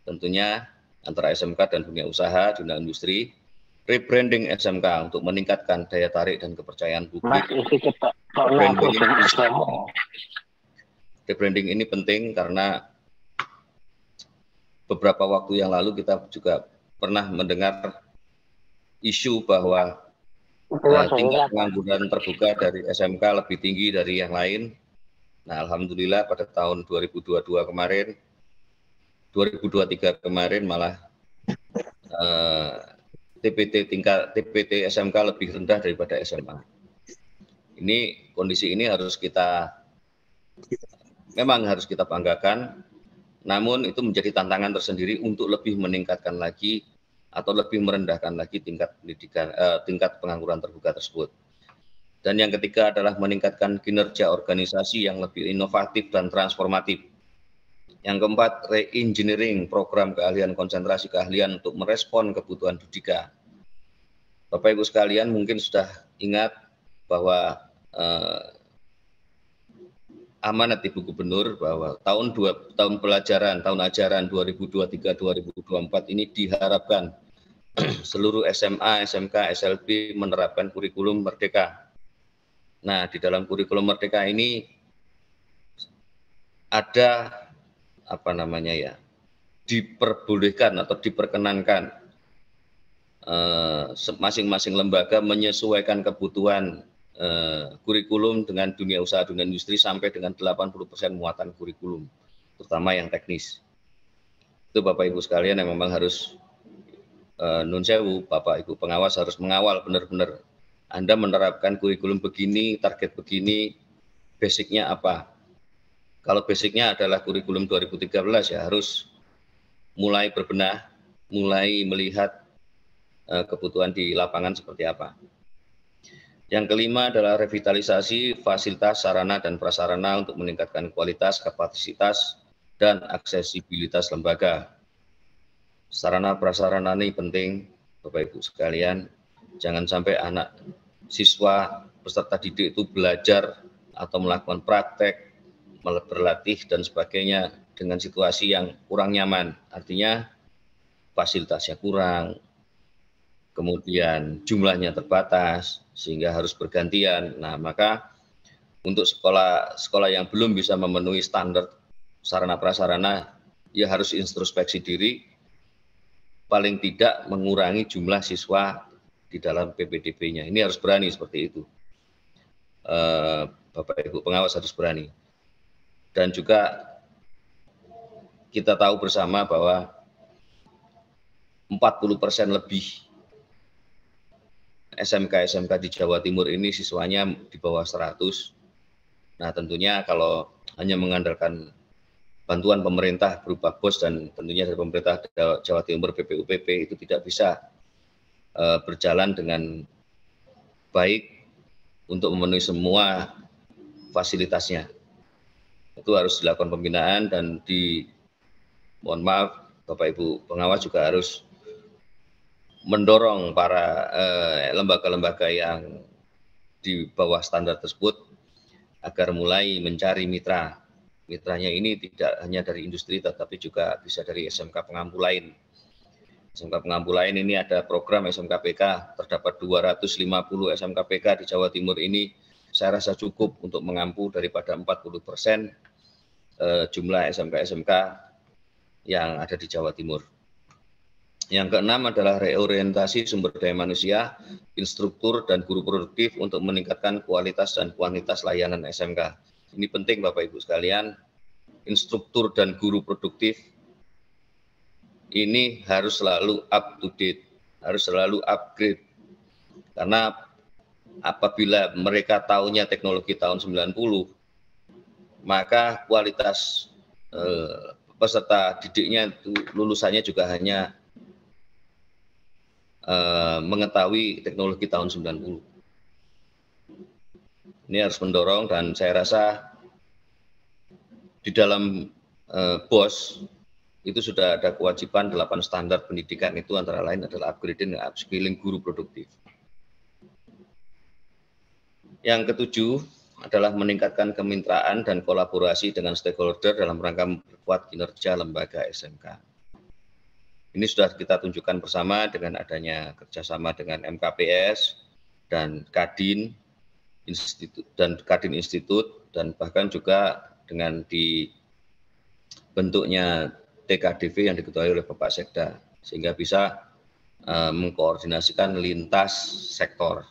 tentunya antara SMK dan dunia usaha, dunia industri, rebranding SMK untuk meningkatkan daya tarik dan kepercayaan publik. Rebranding ini penting karena beberapa waktu yang lalu kita juga pernah mendengar isu bahwa tingkat pengangguran terbuka dari SMK lebih tinggi dari yang lain. Nah, alhamdulillah pada tahun 2022 kemarin, 2023 kemarin malah TPT SMK lebih rendah daripada SMA. Kondisi ini memang harus kita banggakan, namun itu menjadi tantangan tersendiri untuk lebih meningkatkan lagi atau lebih merendahkan lagi tingkat pengangguran terbuka tersebut. Dan yang ketiga adalah meningkatkan kinerja organisasi yang lebih inovatif dan transformatif. Yang keempat, re-engineering program keahlian konsentrasi keahlian untuk merespon kebutuhan Dudika. Bapak Ibu sekalian mungkin sudah ingat bahwa amanat Ibu Gubernur bahwa tahun ajaran 2023-2024 ini diharapkan seluruh SMA, SMK, SLB menerapkan kurikulum merdeka. Nah, di dalam kurikulum merdeka ini ada diperbolehkan atau diperkenankan masing-masing lembaga menyesuaikan kebutuhan kurikulum dengan dunia usaha, dunia industri sampai dengan 80% muatan kurikulum, terutama yang teknis. Itu Bapak Ibu sekalian yang memang harus nun sewu, Bapak Ibu pengawas harus mengawal benar-benar Anda menerapkan kurikulum begini, target begini, basicnya apa. Kalau basicnya adalah kurikulum 2013 ya harus mulai berbenah, mulai melihat kebutuhan di lapangan seperti apa. Yang kelima adalah revitalisasi fasilitas sarana dan prasarana untuk meningkatkan kualitas, kapasitas, dan aksesibilitas lembaga. Sarana prasarana ini penting, Bapak Ibu sekalian. Jangan sampai anak siswa peserta didik itu belajar atau melakukan praktek, berlatih dan sebagainya dengan situasi yang kurang nyaman. Artinya fasilitasnya kurang, kemudian jumlahnya terbatas sehingga harus bergantian. Nah, maka untuk sekolah yang belum bisa memenuhi standar sarana prasarana, ya harus introspeksi diri, paling tidak mengurangi jumlah siswa di dalam PPDB-nya. Ini harus berani seperti itu. Bapak Ibu pengawas harus berani. Dan juga kita tahu bersama bahwa 40% lebih SMK di Jawa Timur ini siswanya di bawah 100. Nah, tentunya kalau hanya mengandalkan bantuan pemerintah berupa BOS dan tentunya dari pemerintah Jawa Timur BPUPP itu tidak bisa berjalan dengan baik untuk memenuhi semua fasilitasnya. Itu harus dilakukan pembinaan dan mohon maaf Bapak Ibu pengawas juga harus mendorong para lembaga-lembaga yang di bawah standar tersebut agar mulai mencari mitra. Mitranya ini tidak hanya dari industri tetapi juga bisa dari SMK pengampu lain. SMK pengampu lain ini ada program SMKPK, terdapat 250 SMKPK di Jawa Timur ini saya rasa cukup untuk mengampu daripada 40% jumlah SMK-SMK yang ada di Jawa Timur. Yang keenam adalah reorientasi sumber daya manusia, instruktur dan guru produktif untuk meningkatkan kualitas dan kuantitas layanan SMK. Ini penting Bapak Ibu sekalian, instruktur dan guru produktif ini harus selalu up to date, harus selalu upgrade. Karena apabila mereka tahunya teknologi tahun 90, maka kualitas peserta didiknya itu lulusannya juga hanya mengetahui teknologi tahun 90. Ini harus mendorong dan saya rasa di dalam BOS itu sudah ada kewajiban 8 standar pendidikan itu antara lain adalah upgrading dan upskilling guru produktif. Yang ketujuh adalah meningkatkan kemitraan dan kolaborasi dengan stakeholder dalam rangka memperkuat kinerja lembaga SMK. Ini sudah kita tunjukkan bersama dengan adanya kerjasama dengan MKPS dan Kadin Institut dan bahkan juga dengan dibentuknya TKDV yang diketuai oleh Bapak Sekda, sehingga bisa mengkoordinasikan lintas sektor.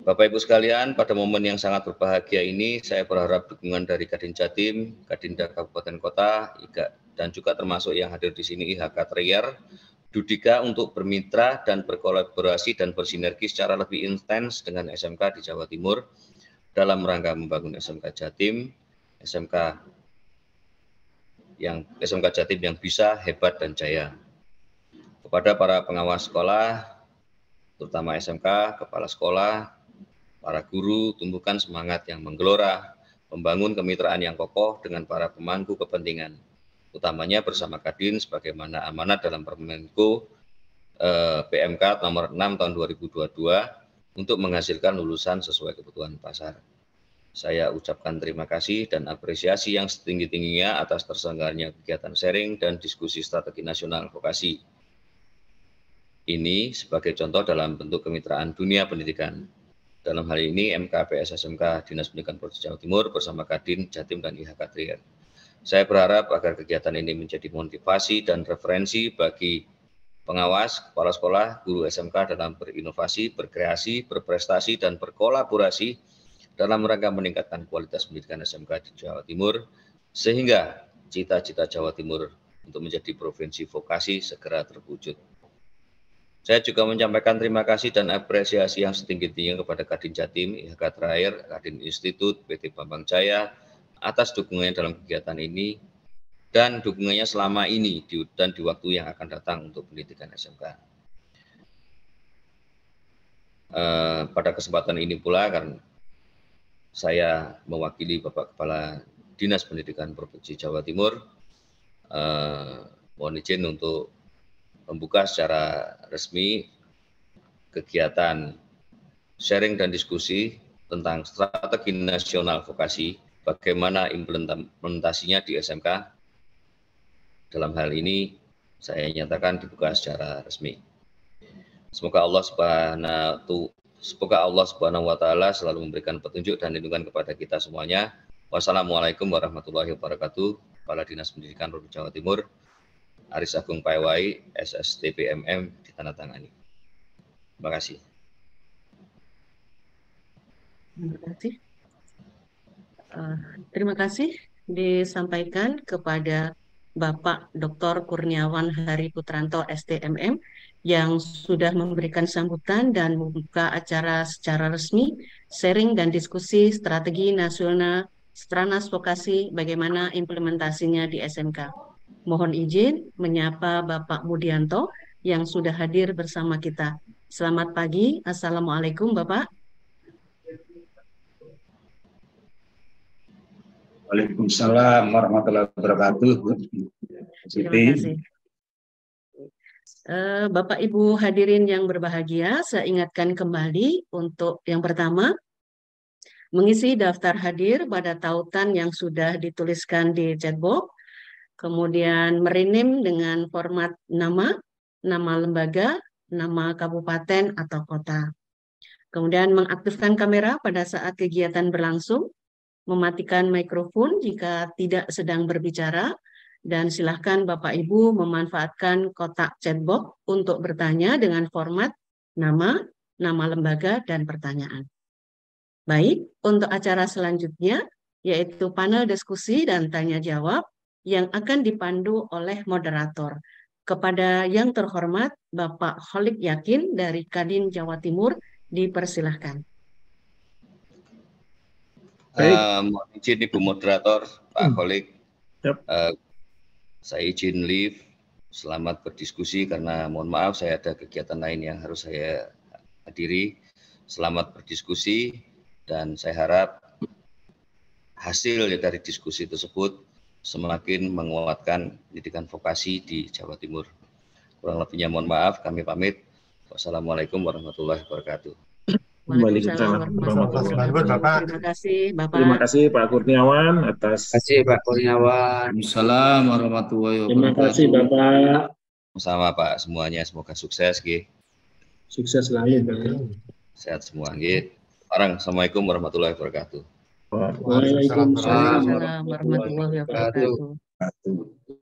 Bapak Ibu sekalian, pada momen yang sangat berbahagia ini, saya berharap dukungan dari Kadin Jatim, Kadinda Kabupaten Kota, dan juga termasuk yang hadir di sini IHK Trier, Dudika untuk bermitra dan berkolaborasi dan bersinergi secara lebih intens dengan SMK di Jawa Timur dalam rangka membangun SMK Jatim, SMK Jatim yang bisa, hebat, dan jaya. Kepada para pengawas sekolah, terutama SMK, kepala sekolah, para guru, tumbuhkan semangat yang menggelora, membangun kemitraan yang kokoh dengan para pemangku kepentingan, utamanya bersama Kadin sebagaimana amanat dalam Permenko PMK nomor 6 tahun 2022 untuk menghasilkan lulusan sesuai kebutuhan pasar. Saya ucapkan terima kasih dan apresiasi yang setinggi-tingginya atas terselenggaranya kegiatan sharing dan diskusi strategi nasional vokasi. Ini sebagai contoh dalam bentuk kemitraan dunia pendidikan. Dalam hal ini MKPS SMK Dinas Pendidikan Provinsi Jawa Timur bersama Kadin, Jatim, dan IHK Trier. Saya berharap agar kegiatan ini menjadi motivasi dan referensi bagi pengawas, kepala sekolah, guru SMK dalam berinovasi, berkreasi, berprestasi, dan berkolaborasi dalam rangka meningkatkan kualitas pendidikan SMK di Jawa Timur, sehingga cita-cita Jawa Timur untuk menjadi provinsi vokasi segera terwujud. Saya juga menyampaikan terima kasih dan apresiasi yang setinggi-tingginya kepada Kadin Jatim, IHK Trier, Kadin Institut, PT Bambang Jaya, atas dukungannya dalam kegiatan ini, dan dukungannya selama ini dan di waktu yang akan datang untuk pendidikan SMK. Pada kesempatan ini pula, karena saya mewakili Bapak Kepala Dinas Pendidikan Provinsi Jawa Timur, mohon izin untuk membuka secara resmi kegiatan sharing dan diskusi tentang strategi nasional vokasi, bagaimana implementasinya di SMK. Dalam hal ini saya nyatakan dibuka secara resmi. Semoga Allah Subhanahu wa taala selalu memberikan petunjuk dan lindungan kepada kita semuanya. Wassalamualaikum warahmatullahi wabarakatuh. Kepala Dinas Pendidikan Provinsi Jawa Timur, Aris Agung Paiwai, SSTPMM, ditandatangani. Terima kasih. Terima kasih disampaikan kepada Bapak Dr. Kurniawan Hari Putranto, STMM, yang sudah memberikan sambutan dan membuka acara secara resmi, sharing dan diskusi strategi nasional Stranas Vokasi, bagaimana implementasinya di SMK. Mohon izin menyapa Bapak Mudianto yang sudah hadir bersama kita. Selamat pagi, Assalamualaikum Bapak. Waalaikumsalam warahmatullahi wabarakatuh. Terima kasih. Bapak Ibu hadirin yang berbahagia, saya ingatkan kembali untuk yang pertama, mengisi daftar hadir pada tautan yang sudah dituliskan di chatbox, kemudian merename dengan format nama lembaga, nama kabupaten atau kota. Kemudian mengaktifkan kamera pada saat kegiatan berlangsung, mematikan mikrofon jika tidak sedang berbicara, dan silahkan Bapak Ibu memanfaatkan kotak chatbox untuk bertanya dengan format nama lembaga, dan pertanyaan. Baik, untuk acara selanjutnya, yaitu panel diskusi dan tanya jawab, yang akan dipandu oleh moderator. Kepada yang terhormat Bapak Kholik Yakin dari Kadin Jawa Timur, dipersilahkan. Mohon izin Ibu Moderator, Pak Kholik. Saya izin leave, selamat berdiskusi karena mohon maaf saya ada kegiatan lain yang harus saya hadiri. Selamat berdiskusi dan saya harap hasil dari diskusi tersebut semakin menguatkan pendidikan vokasi di Jawa Timur. Kurang lebihnya mohon maaf, kami pamit. Wassalamualaikum warahmatullahi wabarakatuh. Waalaikumsalam warahmatullahi wabarakatuh. Bapak. Terima kasih Bapak. Terima kasih Pak Kurniawan atas. Terima kasih Pak Kurniawan. Assalamualaikum warahmatullahi Terima kasih Bapak. Sama Pak semuanya, semoga sukses nggih. Sukses selalu Bapak. Sehat semua nggih. Assalamualaikum warahmatullahi wabarakatuh. Waalaikumsalam Waalaikumsalam warahmatullahi wabarakatuh.